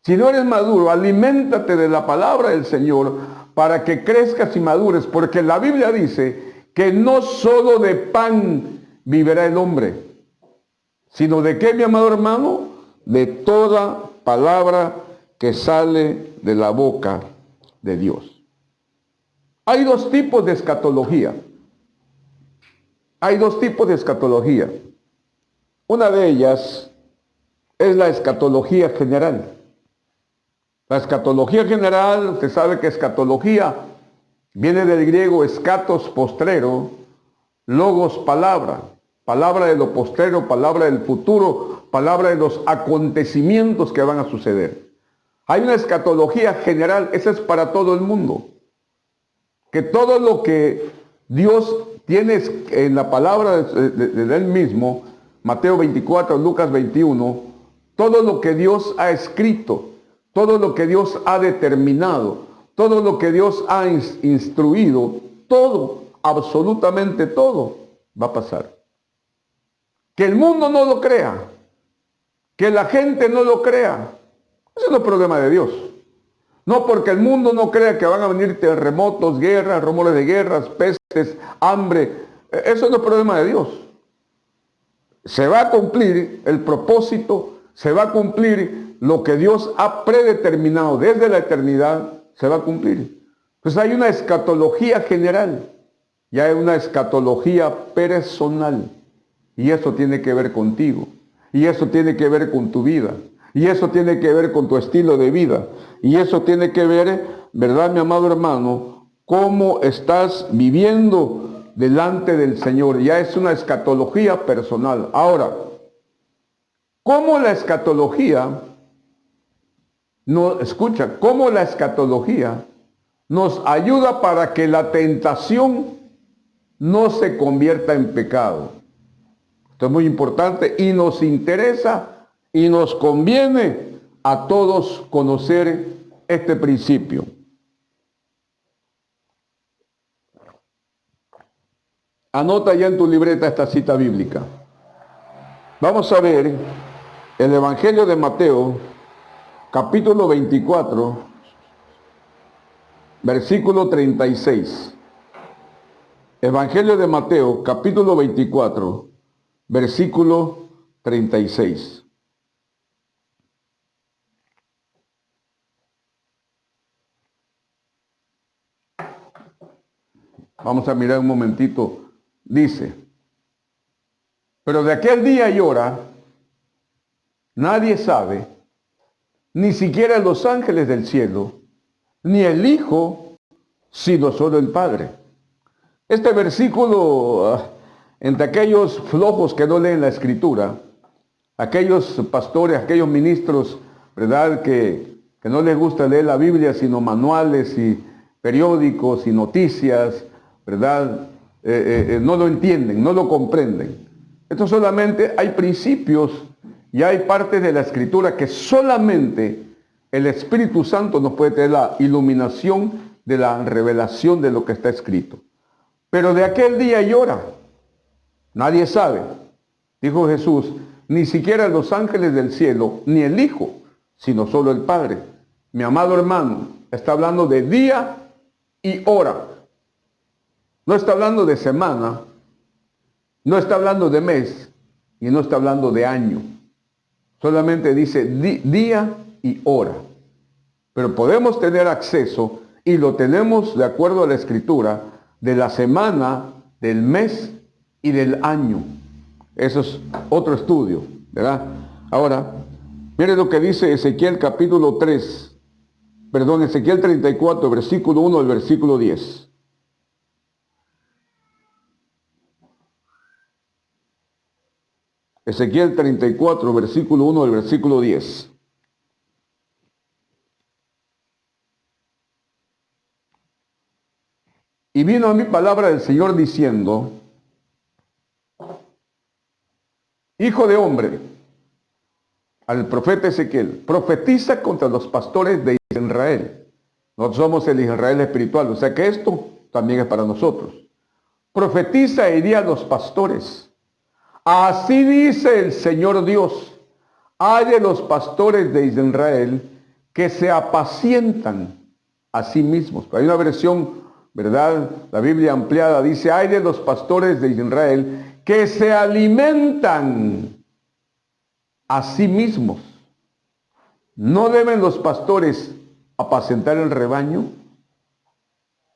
Si no eres maduro, aliméntate de la palabra del Señor para que crezcas y madures, porque la Biblia dice que no solo de pan vivirá el hombre, sino de qué, mi amado hermano, de toda palabra que sale de la boca de Dios. Hay dos tipos de escatología. Hay dos tipos de escatología. Una de ellas es la escatología general. La escatología general, usted sabe que escatología viene del griego escatos, postrero, logos, palabra. Palabra de lo postrero, palabra del futuro, palabra de los acontecimientos que van a suceder. Hay una escatología general, esa es para todo el mundo. Que todo lo que Dios tiene en la palabra de Él mismo, Mateo 24, Lucas 21, todo lo que Dios ha escrito, todo lo que Dios ha determinado, todo lo que Dios ha instruido, todo, absolutamente todo, va a pasar. Que el mundo no lo crea, que la gente no lo crea, ese no es el problema de Dios. No porque el mundo no crea que van a venir terremotos, guerras, rumores de guerras, pestes, hambre. Eso no es problema de Dios. Se va a cumplir el propósito, se va a cumplir lo que Dios ha predeterminado desde la eternidad, se va a cumplir. Pues hay una escatología general y hay una escatología personal. Y eso tiene que ver contigo. Y eso tiene que ver con tu vida. Y eso tiene que ver con tu estilo de vida. Y eso tiene que ver, ¿verdad, mi amado hermano? Cómo estás viviendo delante del Señor. Ya es una escatología personal. Ahora, ¿cómo la escatología cómo la escatología nos ayuda para que la tentación no se convierta en pecado? Esto es muy importante y nos interesa y nos conviene a todos conocer este principio. Anota ya en tu libreta esta cita bíblica. Vamos a ver el Evangelio de Mateo, capítulo 24, versículo 36. Evangelio de Mateo, capítulo 24, versículo 36. Vamos a mirar un momentito. Dice, pero de aquel día y hora nadie sabe, ni siquiera los ángeles del cielo, ni el Hijo, sino solo el Padre. Este versículo, entre aquellos flojos que no leen la Escritura, aquellos pastores, aquellos ministros, ¿verdad?, que no les gusta leer la Biblia, sino manuales y periódicos y noticias, ¿verdad?, no lo entienden, no lo comprenden. Esto solamente hay principios y hay partes de la Escritura que solamente el Espíritu Santo nos puede tener la iluminación de la revelación de lo que está escrito. Pero de aquel día y hora, nadie sabe, dijo Jesús, ni siquiera los ángeles del cielo, ni el Hijo, sino solo el Padre. Mi amado hermano, está hablando de día y hora. No está hablando de semana, no está hablando de mes y no está hablando de año. Solamente dice día y hora. Pero podemos tener acceso, y lo tenemos de acuerdo a la Escritura, de la semana, del mes y del año. Eso es otro estudio, ¿verdad? Ahora, mire lo que dice Ezequiel capítulo 3, perdón, Ezequiel 34, versículo 1 al versículo 10. Ezequiel 34, versículo 1 al versículo 10. Y vino a mí palabra del Señor diciendo, hijo de hombre, al profeta Ezequiel, profetiza contra los pastores de Israel. Nosotros somos el Israel espiritual, o sea que esto también es para nosotros. Profetiza y di a los pastores, así dice el Señor Dios, hay de los pastores de Israel que se apacientan a sí mismos. Hay una versión, ¿verdad?, la Biblia ampliada dice, hay de los pastores de Israel que se alimentan a sí mismos. ¿No deben los pastores apacentar el rebaño?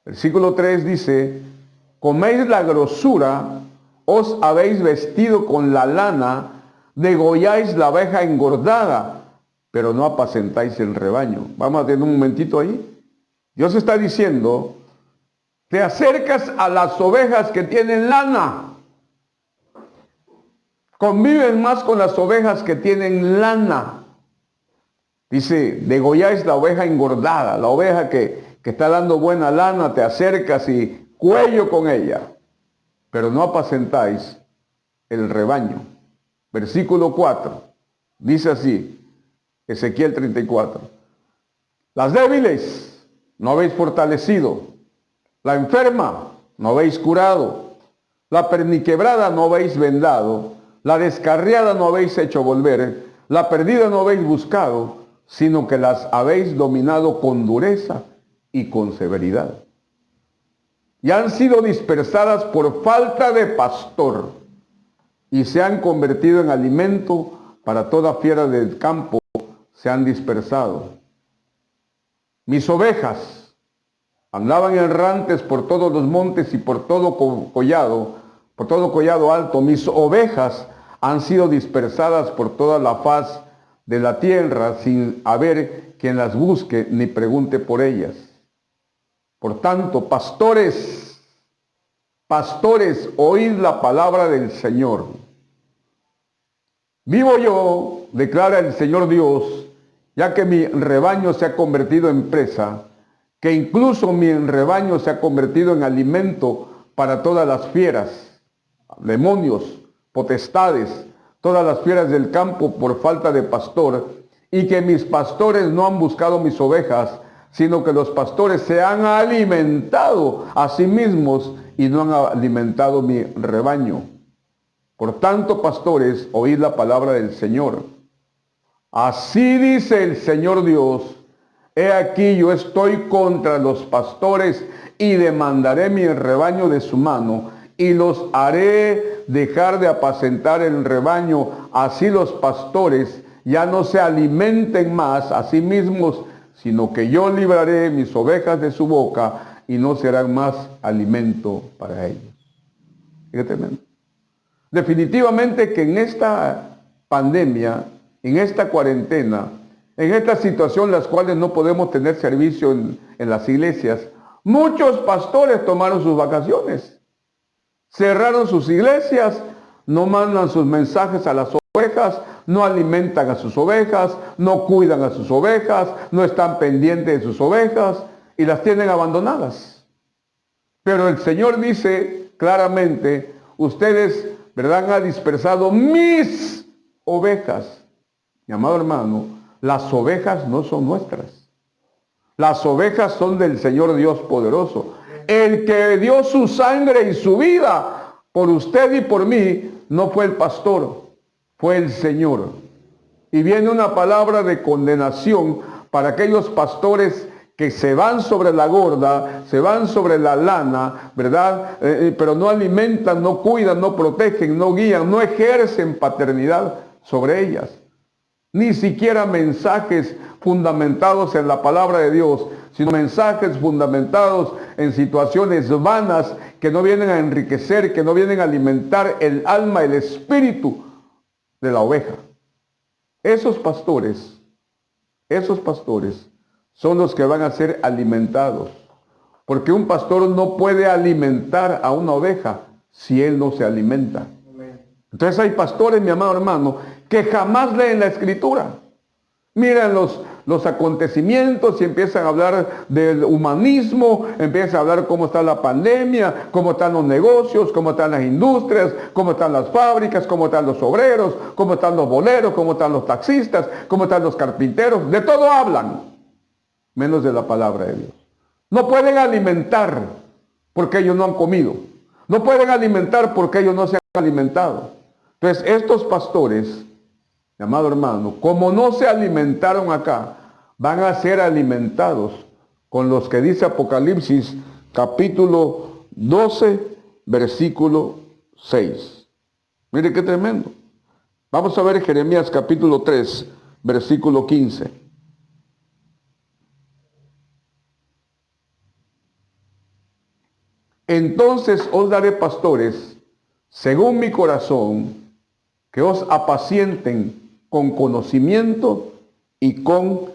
Versículo 3 dice, coméis la grosura, os habéis vestido con la lana, degolláis la oveja engordada, pero no apacentáis el rebaño. Vamos a tener un momentito ahí. Dios está diciendo, te acercas a las ovejas que tienen lana. Conviven más con las ovejas que tienen lana. Dice, degolláis la oveja engordada, la oveja que está dando buena lana, te acercas y cuello con ella, pero no apacentáis el rebaño. Versículo 4, dice así, Ezequiel 34. Las débiles no habéis fortalecido, la enferma no habéis curado, la perniquebrada no habéis vendado, la descarriada no habéis hecho volver, la perdida no habéis buscado, sino que las habéis dominado con dureza y con severidad. Y han sido dispersadas por falta de pastor, y se han convertido en alimento para toda fiera del campo, se han dispersado. Mis ovejas andaban errantes por todos los montes y por todo collado alto. Mis ovejas han sido dispersadas por toda la faz de la tierra, sin haber quien las busque ni pregunte por ellas. Por tanto, pastores, oíd la palabra del Señor. Vivo yo, declara el Señor Dios, ya que mi rebaño se ha convertido en presa, que incluso mi rebaño se ha convertido en alimento para todas las fieras, demonios, potestades, todas las fieras del campo por falta de pastor, y que mis pastores no han buscado mis ovejas, sino que los pastores se han alimentado a sí mismos y no han alimentado mi rebaño. Por tanto, pastores, oíd la palabra del Señor. Así dice el Señor Dios, he aquí yo estoy contra los pastores y demandaré mi rebaño de su mano y los haré dejar de apacentar el rebaño. Así los pastores ya no se alimenten más a sí mismos, sino que yo libraré mis ovejas de su boca y no serán más alimento para ellos. Qué tremendo. Definitivamente que en esta pandemia, en esta cuarentena, en esta situación en las cuales no podemos tener servicio en las iglesias, muchos pastores tomaron sus vacaciones, cerraron sus iglesias, no mandan sus mensajes a las ovejas, no alimentan a sus ovejas, no cuidan a sus ovejas, no están pendientes de sus ovejas y las tienen abandonadas. Pero el Señor dice claramente, ustedes, ¿verdad?, han dispersado mis ovejas. Mi amado hermano, las ovejas no son nuestras. Las ovejas son del Señor Dios poderoso. El que dio su sangre y su vida por usted y por mí no fue el pastor, fue el Señor. Y viene una palabra de condenación para aquellos pastores que se van sobre la gorda, se van sobre la lana, ¿verdad? Pero no alimentan, no cuidan, no protegen, no guían, no ejercen paternidad sobre ellas. Ni siquiera mensajes fundamentados en la palabra de Dios, sino mensajes fundamentados en situaciones vanas que no vienen a enriquecer, que no vienen a alimentar el alma, el espíritu de la oveja. Esos pastores son los que van a ser alimentados. Porque un pastor no puede alimentar a una oveja si él no se alimenta. Entonces hay pastores, mi amado hermano, que jamás leen la Escritura. Miran los acontecimientos y empiezan a hablar del humanismo, empiezan a hablar cómo está la pandemia, cómo están los negocios, cómo están las industrias, cómo están las fábricas, cómo están los obreros, cómo están los boleros, cómo están los taxistas, cómo están los carpinteros. De todo hablan, menos de la palabra de Dios. No pueden alimentar porque ellos no han comido. No pueden alimentar porque ellos no se han alimentado. Entonces estos pastores, mi amado hermano, como no se alimentaron acá, van a ser alimentados con los que dice Apocalipsis capítulo 12, versículo 6. Mire qué tremendo. Vamos a ver Jeremías capítulo 3, versículo 15. Entonces os daré pastores según mi corazón, que os apacienten con conocimiento y con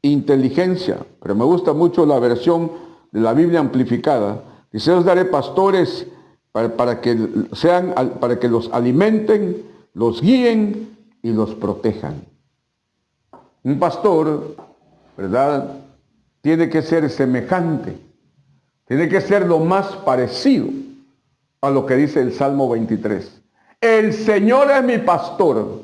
inteligencia. Pero me gusta mucho la versión de la Biblia amplificada. Dice, os daré pastores para que los alimenten, los guíen y los protejan. Un pastor, ¿verdad?, tiene que ser semejante, tiene que ser lo más parecido a lo que dice el Salmo 23. El Señor es mi pastor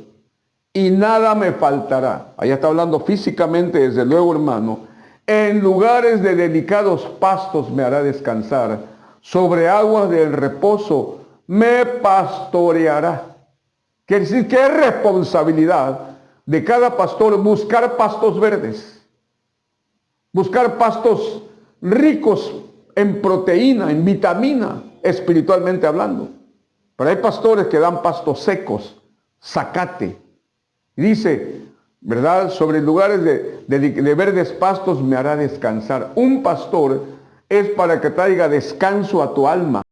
y nada me faltará. Allá está hablando físicamente, desde luego, hermano. En lugares de delicados pastos me hará descansar. Sobre aguas del reposo me pastoreará. Quiere decir que es responsabilidad de cada pastor buscar pastos verdes. Buscar pastos ricos en proteína, en vitamina, espiritualmente hablando. Pero hay pastores que dan pastos secos, zacate. Y dice, ¿verdad?, sobre lugares de verdes pastos me hará descansar. Un pastor es para que traiga descanso a tu alma.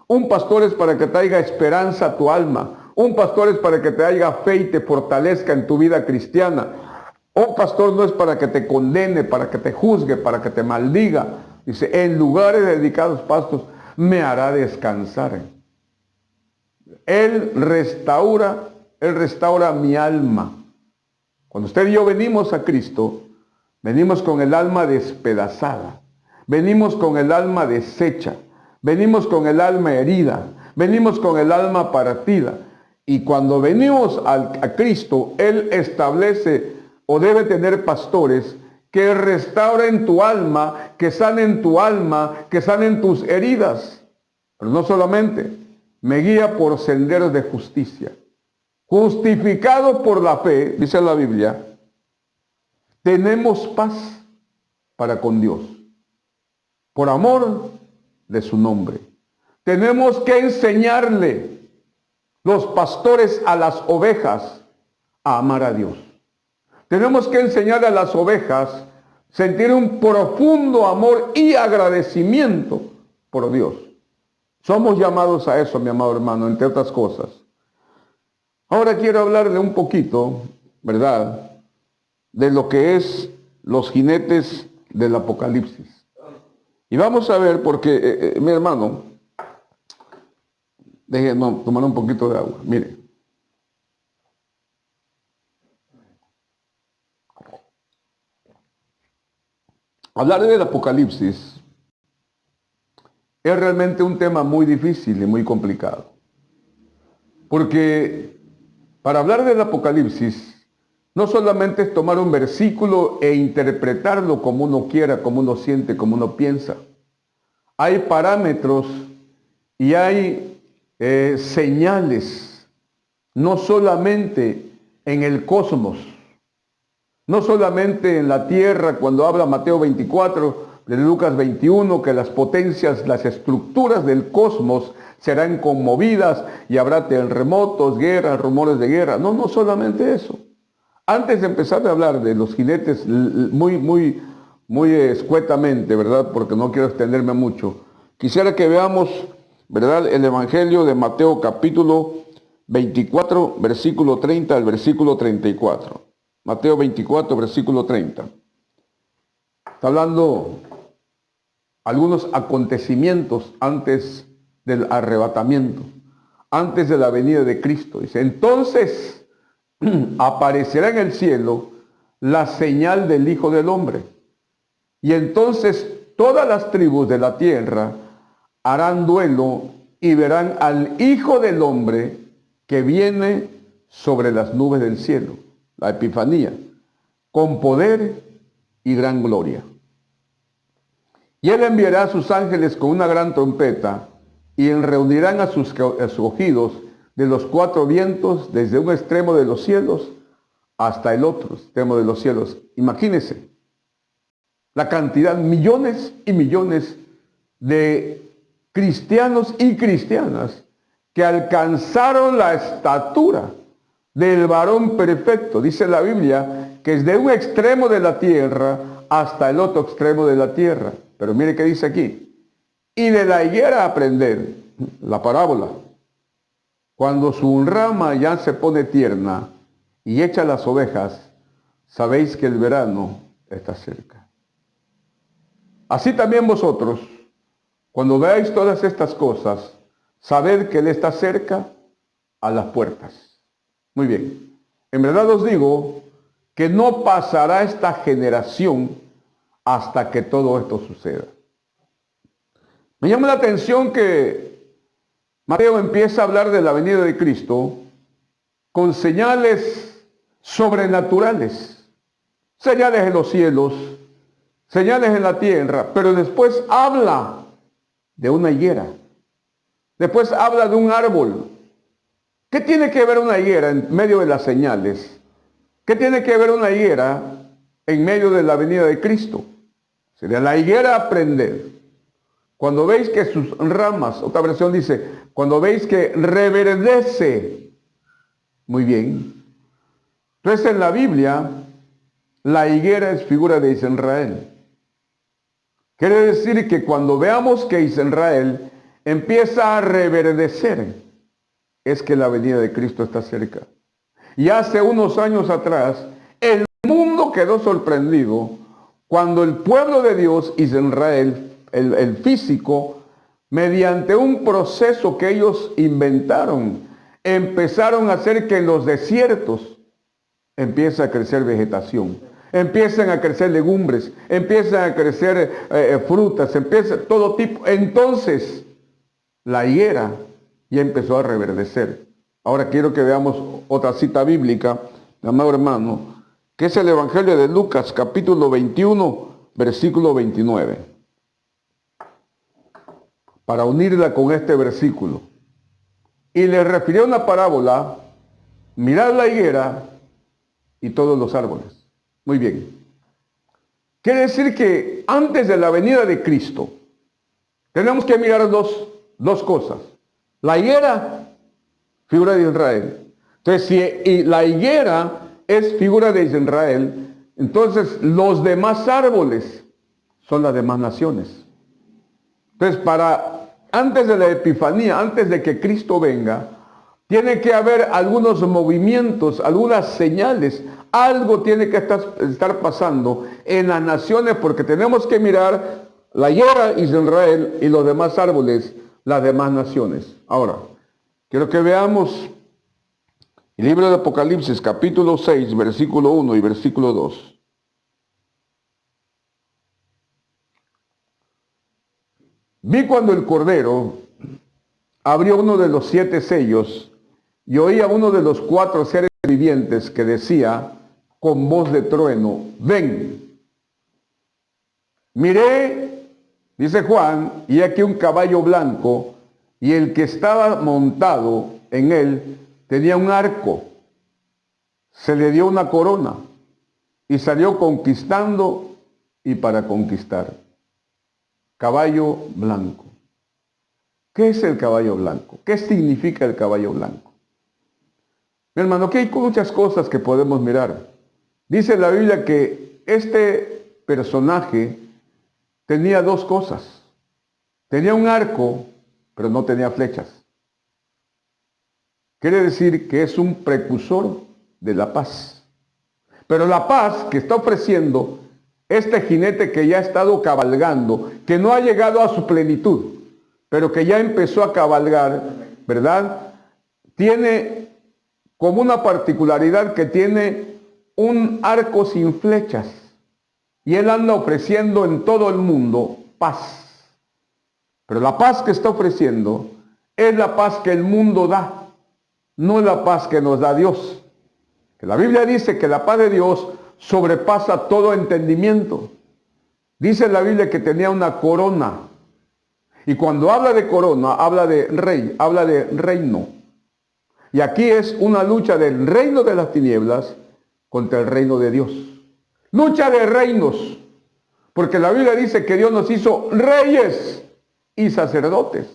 Un pastor es para que traiga esperanza a tu alma. Un pastor es para que te traiga fe y te fortalezca en tu vida cristiana. Un pastor no es para que te condene, para que te juzgue, para que te maldiga. Dice, en lugares de dedicados pastos me hará descansar. Él restaura mi alma. Cuando usted y yo venimos a Cristo, venimos con el alma despedazada, venimos con el alma deshecha, venimos con el alma herida, venimos con el alma partida. Y cuando venimos a Cristo, Él establece o debe tener pastores que restauren tu alma, que sanen tu alma, que sanen tus heridas. Pero no solamente, me guía por senderos de justicia. Justificado por la fe, dice la Biblia, tenemos paz para con Dios, por amor de su nombre. Tenemos que enseñarle, los pastores, a las ovejas a amar a Dios. Tenemos que enseñarle a las ovejas sentir un profundo amor y agradecimiento por Dios. Somos llamados a eso, mi amado hermano, entre otras cosas. Ahora quiero hablarle un poquito, ¿verdad?, de lo que es los jinetes del Apocalipsis. Y vamos a ver, porque, mi hermano, déjenme tomar un poquito de agua. Mire. Hablar del Apocalipsis es realmente un tema muy difícil y muy complicado. Porque para hablar del Apocalipsis, no solamente es tomar un versículo e interpretarlo como uno quiera, como uno siente, como uno piensa. Hay parámetros y hay señales, no solamente en el cosmos, no solamente en la tierra, cuando habla Mateo 24, de Lucas 21, que las potencias, las estructuras del cosmos serán conmovidas y habrá terremotos, guerras, rumores de guerra. No, no solamente eso. Antes de empezar a hablar de los jinetes muy escuetamente, ¿verdad?, porque no quiero extenderme mucho, quisiera que veamos, ¿verdad?, el Evangelio de Mateo capítulo 24, versículo 30 al versículo 34. Mateo 24, versículo 30. Está hablando algunos acontecimientos antes del arrebatamiento, antes de la venida de Cristo. Dice, entonces aparecerá en el cielo la señal del Hijo del Hombre. Y entonces todas las tribus de la tierra harán duelo y verán al Hijo del Hombre que viene sobre las nubes del cielo, la Epifanía, con poder y gran gloria. Y él enviará a sus ángeles con una gran trompeta y reunirán a sus escogidos de los cuatro vientos, desde un extremo de los cielos hasta el otro extremo de los cielos. Imagínense la cantidad, millones y millones de cristianos y cristianas que alcanzaron la estatura del varón perfecto. Dice la Biblia que es de un extremo de la tierra hasta el otro extremo de la tierra. Pero mire qué dice aquí. Y de la higuera aprender, la parábola. Cuando su rama ya se pone tierna y echa las ovejas, sabéis que el verano está cerca. Así también vosotros, cuando veáis todas estas cosas, sabed que Él está cerca a las puertas. Muy bien. En verdad os digo que no pasará esta generación hasta que todo esto suceda. Me llama la atención que Mateo empieza a hablar de la venida de Cristo con señales sobrenaturales, señales en los cielos, señales en la tierra, pero después habla de una higuera, después habla de un árbol. ¿Qué tiene que ver una higuera en medio de las señales? ¿Qué tiene que ver una higuera en medio de la venida de Cristo? Sería la higuera aprender. Cuando veis que sus ramas, otra versión dice, cuando veis que reverdece. Muy bien. Entonces en la Biblia, la higuera es figura de Israel. Quiere decir que cuando veamos que Israel empieza a reverdecer, es que la venida de Cristo está cerca. Y hace unos años atrás, el mundo quedó sorprendido cuando el pueblo de Dios, Israel, el físico, mediante un proceso que ellos inventaron, empezaron a hacer que en los desiertos empiece a crecer vegetación, empiezan a crecer legumbres, empiezan a crecer frutas, empieza todo tipo. Entonces, la higuera ya empezó a reverdecer. Ahora quiero que veamos otra cita bíblica, amado hermano, que es el Evangelio de Lucas, capítulo 21, versículo 29. Para unirla con este versículo. Y le refirió una parábola, mirad la higuera y todos los árboles. Muy bien. Quiere decir que antes de la venida de Cristo, tenemos que mirar dos cosas. La higuera, figura de Israel. Entonces, si la higuera es figura de Israel, Entonces, los demás árboles son las demás naciones. Entonces, antes de la Epifanía, antes de que Cristo venga, tiene que haber algunos movimientos, algunas señales. Algo tiene que estar pasando en las naciones, porque tenemos que mirar la higuera Israel y los demás árboles, las demás naciones. Ahora, quiero que veamos el libro de Apocalipsis, capítulo 6, versículo 1 y versículo 2. Vi cuando el Cordero abrió uno de los 7 sellos y oí a uno de los 4 seres vivientes que decía con voz de trueno: ven. Miré, dice Juan, y aquí un caballo blanco, y el que estaba montado en él tenía un arco. Se le dio una corona y salió conquistando y para conquistar. Caballo blanco. ¿Qué es el caballo blanco? ¿Qué significa el caballo blanco? Mi hermano, aquí hay muchas cosas que podemos mirar. Dice la Biblia que este personaje tenía 2 cosas. Tenía un arco, pero no tenía flechas. Quiere decir que es un precursor de la paz. Pero la paz que está ofreciendo este jinete que ya ha estado cabalgando, que no ha llegado a su plenitud, pero que ya empezó a cabalgar, ¿verdad? Tiene como una particularidad que tiene un arco sin flechas. Y él anda ofreciendo en todo el mundo paz. Pero la paz que está ofreciendo es la paz que el mundo da, no es la paz que nos da Dios. Que la Biblia dice que la paz de Dios sobrepasa todo entendimiento. Dice la Biblia que tenía una corona. Y cuando habla de corona, habla de rey, habla de reino. Y aquí es una lucha del reino de las tinieblas contra el reino de Dios. Lucha de reinos. Porque la Biblia dice que Dios nos hizo reyes y sacerdotes.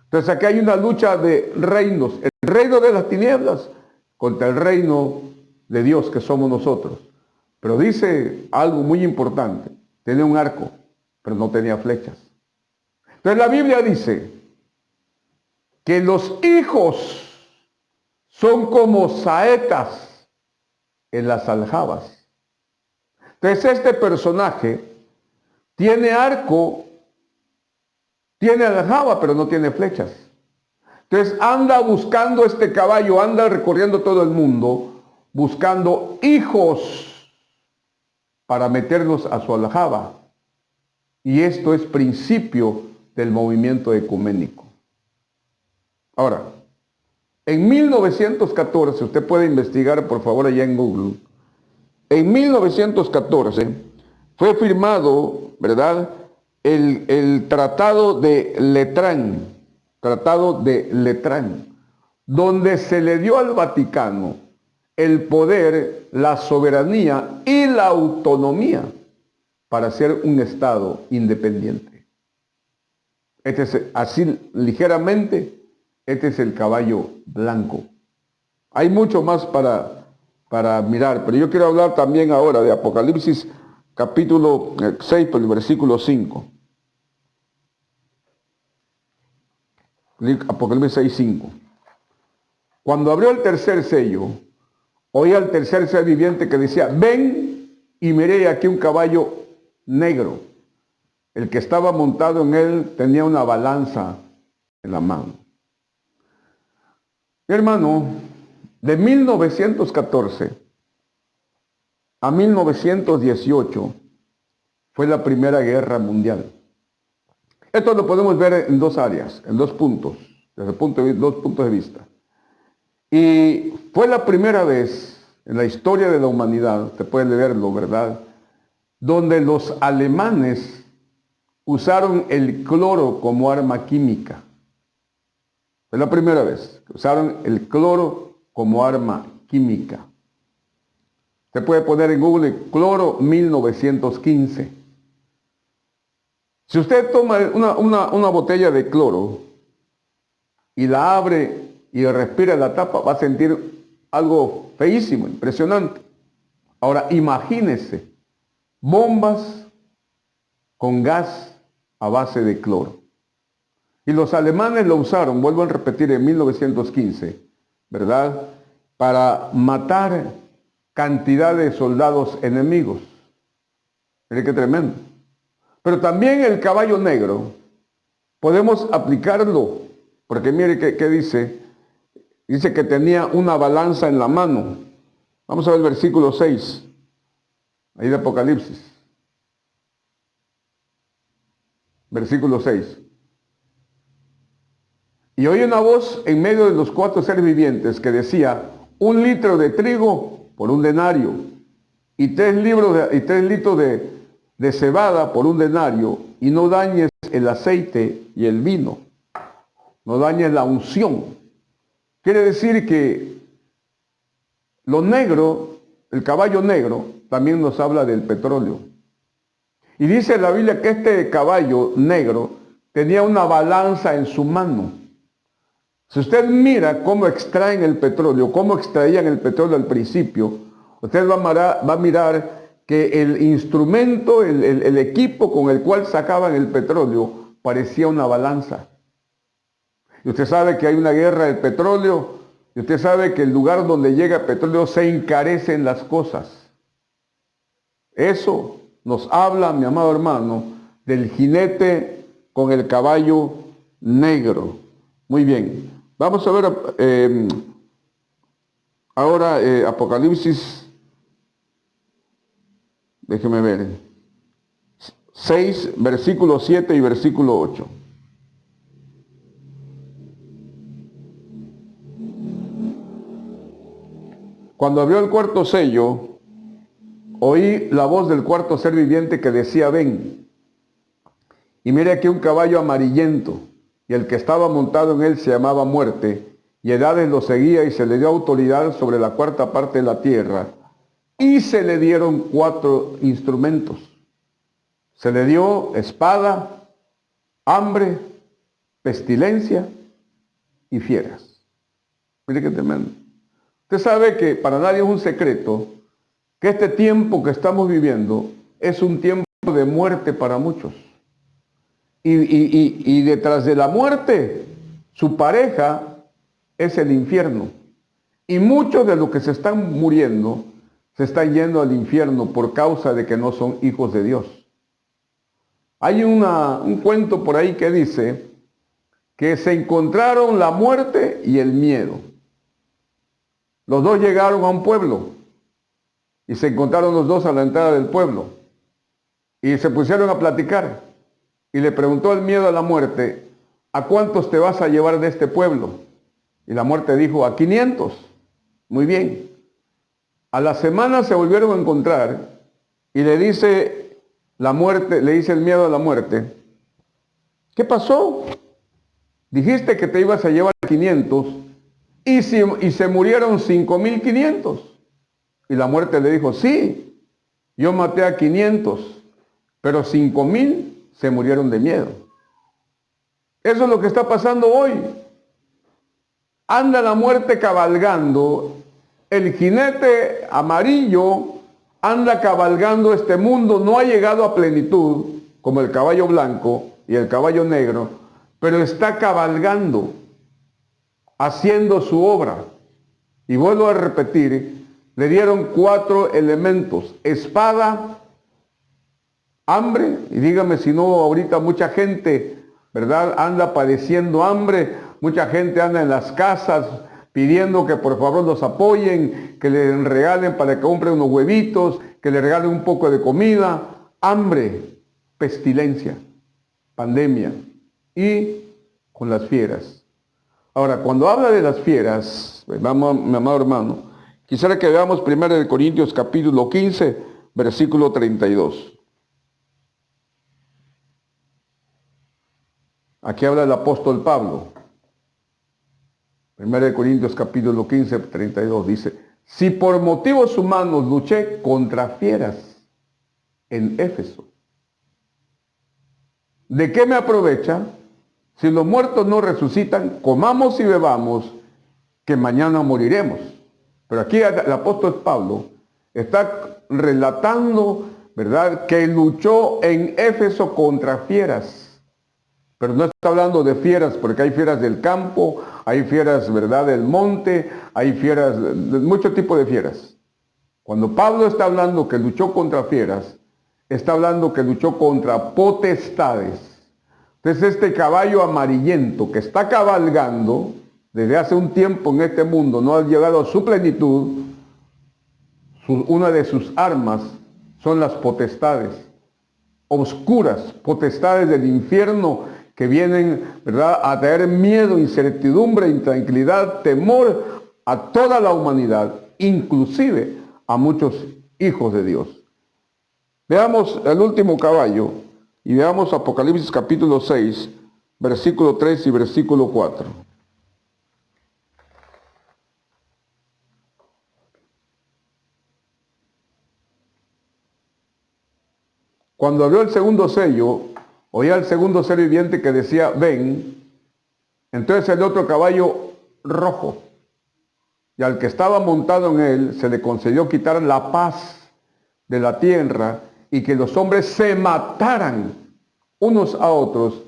Entonces aquí hay una lucha de reinos. El reino de las tinieblas contra el reino de Dios, que somos nosotros. Pero dice algo muy importante. Tenía un arco, pero no tenía flechas. Entonces la Biblia dice que los hijos son como saetas en las aljabas. Entonces este personaje tiene arco, tiene aljaba, pero no tiene flechas. Entonces anda buscando este caballo, anda recorriendo todo el mundo, buscando hijos para meterlos a su aljaba. Y esto es principio del movimiento ecuménico. Ahora, en 1914, usted puede investigar por favor allá en Google, en 1914 fue firmado, ¿verdad?, el Tratado de Letrán, donde se le dio al Vaticano el poder, la soberanía y la autonomía para ser un Estado independiente. Este es, así ligeramente, este es el caballo blanco. Hay mucho más para mirar, pero yo quiero hablar también ahora de Apocalipsis capítulo 6, por el versículo 5. Apocalipsis 6, 5. Cuando abrió el tercer sello, oí al tercer ser viviente que decía: ven, y miré aquí un caballo negro. El que estaba montado en él tenía una balanza en la mano. Mi hermano, de 1914 a 1918 fue la Primera Guerra Mundial. Esto lo podemos ver en 2 áreas, en 2 puntos, desde 2 puntos de vista. Y fue la primera vez en la historia de la humanidad, se puede leerlo, ¿verdad?, donde los alemanes usaron el cloro como arma química. Fue la primera vez que usaron el cloro como arma química. Se puede poner en Google cloro 1915. Si usted toma una botella de cloro y la abre y respira la tapa, va a sentir algo feísimo, impresionante. Ahora, imagínese, bombas con gas a base de cloro. Y los alemanes lo usaron, vuelvo a repetir, en 1915, ¿verdad? Para matar cantidad de soldados enemigos. Mire qué tremendo. Pero también el caballo negro, podemos aplicarlo, porque mire qué dice. Dice que tenía una balanza en la mano. Vamos a ver el versículo 6, ahí de Apocalipsis. Versículo 6. Y oí una voz en medio de los 4 seres vivientes que decía, 1 litro de trigo por 1 denario, y 3 litros de cebada por 1 denario, y no dañes el aceite y el vino, no dañes la unción. Quiere decir que lo negro, el caballo negro, también nos habla del petróleo. Y dice la Biblia que este caballo negro tenía una balanza en su mano. Si usted mira cómo extraen el petróleo, cómo extraían el petróleo al principio, usted va a mirar que el instrumento, el equipo con el cual sacaban el petróleo parecía una balanza. Y usted sabe que hay una guerra del petróleo, y usted sabe que el lugar donde llega el petróleo se encarecen las cosas. Eso nos habla, mi amado hermano, del jinete con el caballo negro. Muy bien. Vamos a ver ahora Apocalipsis, déjeme ver, 6, versículo 7 y versículo 8. Cuando abrió el cuarto sello, oí la voz del cuarto ser viviente que decía, ven. Y mire aquí un caballo amarillento, y el que estaba montado en él se llamaba Muerte, y Edades lo seguía, y se le dio autoridad sobre la 4ª parte de la tierra, y se le dieron 4 instrumentos. Se le dio espada, hambre, pestilencia y fieras. Mire qué tremendo. Usted sabe que para nadie es un secreto que este tiempo que estamos viviendo es un tiempo de muerte para muchos. Y detrás de la muerte, su pareja es el infierno. Y muchos de los que se están muriendo se están yendo al infierno por causa de que no son hijos de Dios. Hay un cuento por ahí que dice que se encontraron la muerte y el miedo. Los dos llegaron a un pueblo y se encontraron los dos a la entrada del pueblo y se pusieron a platicar y le preguntó el miedo a la muerte, ¿a cuántos te vas a llevar de este pueblo? Y la muerte dijo, a 500. Muy bien. A la semana se volvieron a encontrar y le dice la muerte, le dice el miedo a la muerte, ¿qué pasó? Dijiste que te ibas a llevar 500 y se murieron 5,500. Y la muerte le dijo, sí, yo maté a 500, pero 5,000 se murieron de miedo. Eso es lo que está pasando hoy. Anda la muerte cabalgando, el jinete amarillo anda cabalgando este mundo, no ha llegado a plenitud como el caballo blanco y el caballo negro, pero está cabalgando, haciendo su obra. Y vuelvo a repetir, le dieron 4 elementos, espada, hambre, y dígame si no, ahorita mucha gente, ¿verdad?, anda padeciendo hambre, mucha gente anda en las casas pidiendo que por favor los apoyen, que le regalen para que compren unos huevitos, que le regalen un poco de comida, hambre, pestilencia, pandemia y con las fieras. Ahora, cuando habla de las fieras, vamos, mi amado hermano, quisiera que veamos 1 Corintios capítulo 15, versículo 32. Aquí habla el apóstol Pablo. 1 Corintios capítulo 15, 32 dice, si por motivos humanos luché contra fieras en Éfeso, ¿de qué me aprovecha? Si los muertos no resucitan, comamos y bebamos, que mañana moriremos. Pero aquí el apóstol Pablo Está relatando, ¿verdad?, que luchó en Éfeso contra fieras. Pero no está hablando de fieras, porque hay fieras del campo, hay fieras, ¿verdad?, del monte, hay fieras, de mucho tipo de fieras. Cuando Pablo está hablando que luchó contra fieras, está hablando que luchó contra potestades. Entonces este caballo amarillento que está cabalgando desde hace un tiempo en este mundo, no ha llegado a su plenitud. Una de sus armas son las potestades oscuras, potestades del infierno que vienen, ¿verdad?, a traer miedo, incertidumbre, intranquilidad, temor a toda la humanidad, inclusive a muchos hijos de Dios. Veamos el último caballo y veamos Apocalipsis capítulo 6, versículo 3 y versículo 4. Cuando abrió el segundo sello, oía el segundo ser viviente que decía, ven. Entonces el otro caballo rojo, y al que estaba montado en él se le concedió quitar la paz de la tierra y que los hombres se mataran unos a otros,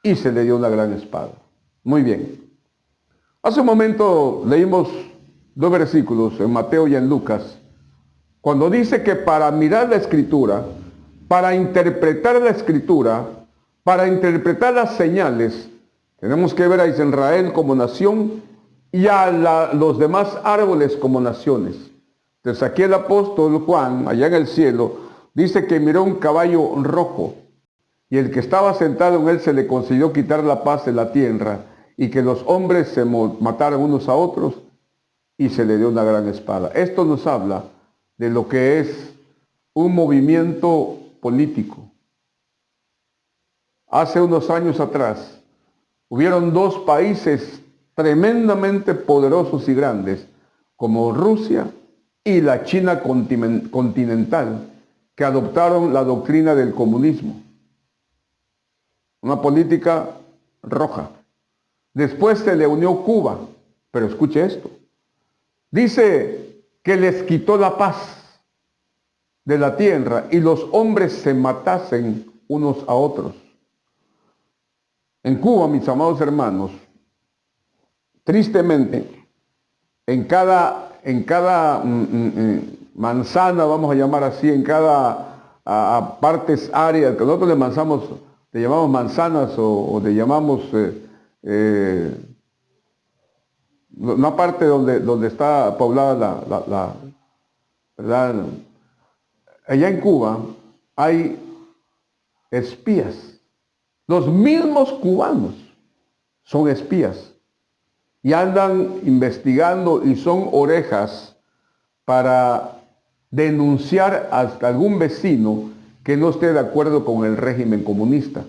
y se le dio una gran espada. Muy bien. Hace un momento leímos 2 versículos en Mateo y en Lucas, cuando dice que para mirar la Escritura, para interpretar la Escritura, para interpretar las señales, tenemos que ver a Israel como nación y a los demás árboles como naciones. Entonces aquí el apóstol Juan, allá en el cielo, dice que miró un caballo rojo y el que estaba sentado en él se le concedió quitar la paz de la tierra y que los hombres se mataran unos a otros y se le dio una gran espada. Esto nos habla de lo que es un movimiento político. Hace unos años atrás hubieron 2 países tremendamente poderosos y grandes como Rusia y la China continental que adoptaron la doctrina del comunismo, una política roja. Después se le unió Cuba, pero escuche esto, dice que les quitó la paz de la tierra y los hombres se matasen unos a otros. En Cuba, mis amados hermanos, tristemente, en cada manzana, vamos a llamar así, en cada partes áreas, que nosotros le llamamos manzanas o le llamamos una parte donde está poblada la ¿verdad? Allá en Cuba hay espías. Los mismos cubanos son espías y andan investigando y son orejas para denunciar hasta algún vecino que no esté de acuerdo con el régimen comunista.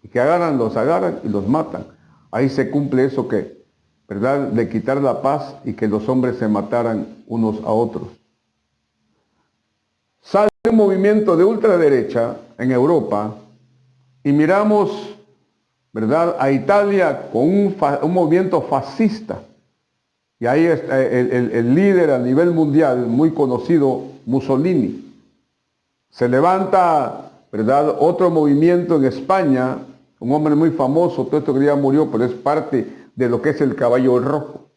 Y que los agarran y los matan. Ahí se cumple eso que, ¿verdad?, de quitar la paz y que los hombres se mataran unos a otros. Sale un movimiento de ultraderecha en Europa y miramos, ¿verdad?, a Italia con un movimiento fascista. Y ahí está el líder a nivel mundial, muy conocido, Mussolini. Se levanta, ¿verdad?, otro movimiento en España, un hombre muy famoso, todo esto que ya murió, pero es parte de lo que es el caballo rojo,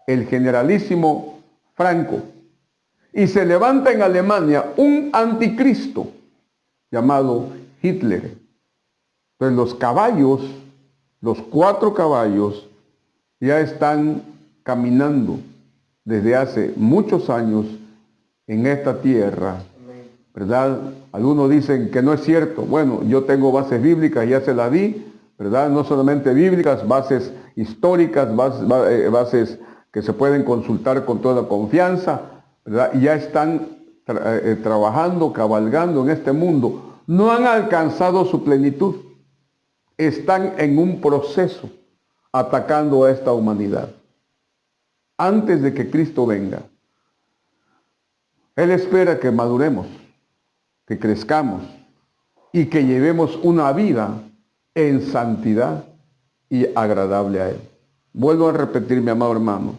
el generalísimo Franco. Y se levanta en Alemania un anticristo llamado Hitler. Entonces los caballos, los 4 caballos, ya están caminando desde hace muchos años en esta tierra, ¿verdad? Algunos dicen que no es cierto. Bueno, yo tengo bases bíblicas, ya se las di, ¿verdad? No solamente bíblicas, bases históricas, bases que se pueden consultar con toda confianza, ¿verdad? Y ya están trabajando, cabalgando en este mundo. No han alcanzado su plenitud. Están en un proceso atacando a esta humanidad. Antes de que Cristo venga, Él espera que maduremos, que crezcamos y que llevemos una vida en santidad y agradable a Él. Vuelvo a repetir, mi amado hermano,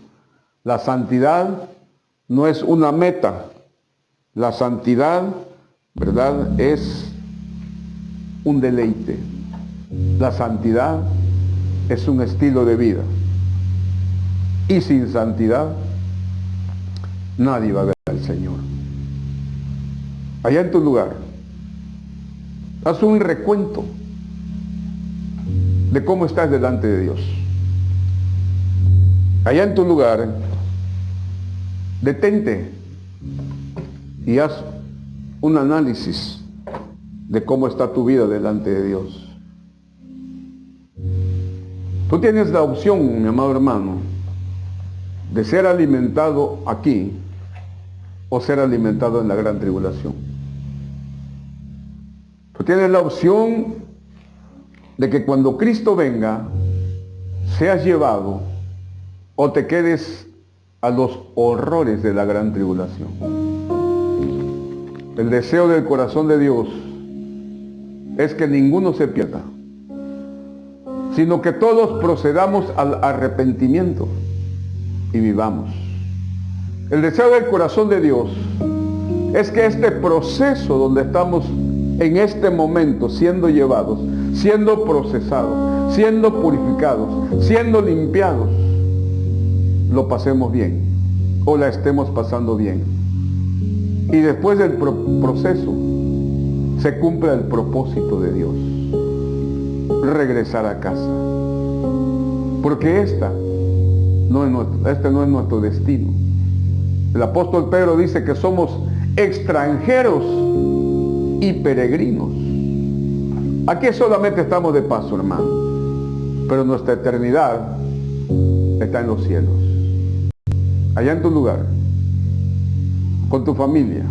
la santidad no es una meta La santidad, ¿verdad?, es un deleite. La santidad es un estilo de vida. Y sin santidad, nadie va a ver al Señor. Allá en tu lugar, haz un recuento de cómo estás delante de Dios. Allá en tu lugar, detente y haz un análisis de cómo está tu vida delante de Dios. Tú tienes la opción, mi amado hermano, de ser alimentado aquí o ser alimentado en la gran tribulación. Tú tienes la opción de que cuando Cristo venga, seas llevado o te quedes a los horrores de la gran tribulación. El deseo del corazón de Dios es que ninguno se pierda, sino que todos procedamos al arrepentimiento y vivamos. El deseo del corazón de Dios es que este proceso donde estamos en este momento siendo llevados, siendo procesados, siendo purificados, siendo limpiados, lo pasemos bien o la estemos pasando bien. Y después del proceso se cumpla el propósito de Dios, regresar a casa. Porque este no es nuestro destino. El apóstol Pedro dice que somos extranjeros y peregrinos. Aquí solamente estamos de paso, hermano, pero nuestra eternidad está en los cielos. Allá en tu lugar, con tu familia,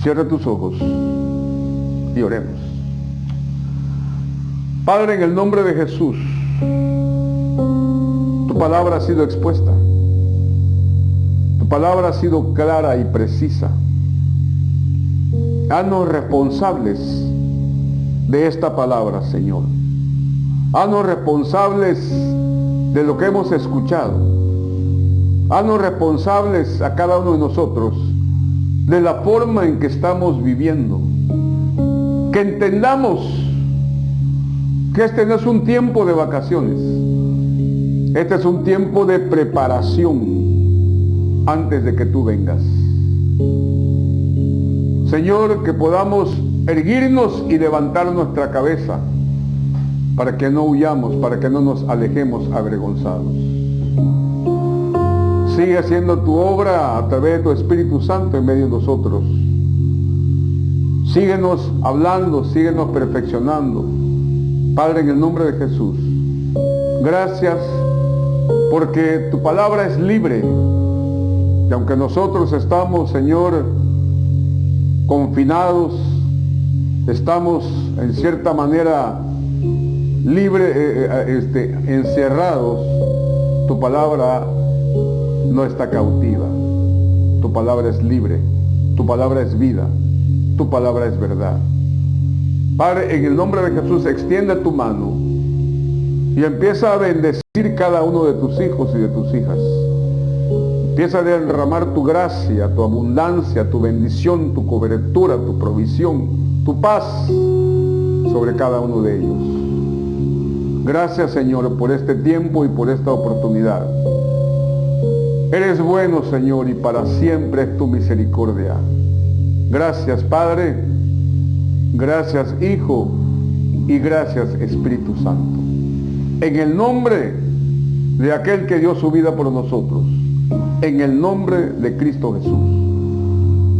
cierra tus ojos y oremos. Padre, en el nombre de Jesús, tu palabra ha sido expuesta. Tu palabra ha sido clara y precisa. Haznos responsables de esta palabra, Señor. Haznos responsables de lo que hemos escuchado. Haznos responsables a cada uno de nosotros de la forma en que estamos viviendo. Que entendamos que este no es un tiempo de vacaciones. Este es un tiempo de preparación antes de que tú vengas. Señor, que podamos erguirnos y levantar nuestra cabeza para que no huyamos, para que no nos alejemos avergonzados. Sigue haciendo tu obra a través de tu Espíritu Santo en medio de nosotros. Síguenos hablando, síguenos perfeccionando. Padre, en el nombre de Jesús, gracias porque tu palabra es libre. Y aunque nosotros estamos, Señor, confinados, estamos en cierta manera encerrados, tu palabra no está cautiva. Tu palabra es libre, tu palabra es vida, tu palabra es verdad. Padre, en el nombre de Jesús, extiende tu mano y empieza a bendecir cada uno de tus hijos y de tus hijas. Empieza a derramar tu gracia, tu abundancia, tu bendición, tu cobertura, tu provisión, tu paz sobre cada uno de ellos. Gracias, Señor, por este tiempo y por esta oportunidad. Eres bueno, Señor, y para siempre es tu misericordia. Gracias, Padre. Gracias, Hijo. Y gracias, Espíritu Santo. En el nombre de aquel que dio su vida por nosotros. En el nombre de Cristo Jesús.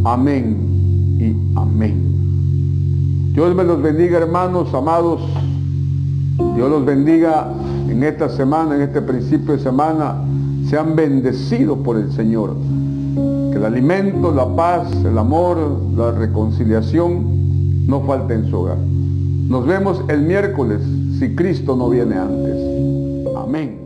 Amén y amén. Dios me los bendiga, hermanos, amados. Dios los bendiga en esta semana, en este principio de semana. Sean bendecidos por el Señor. Que el alimento, la paz, el amor, la reconciliación no falte en su hogar. Nos vemos el miércoles si Cristo no viene antes. Amén.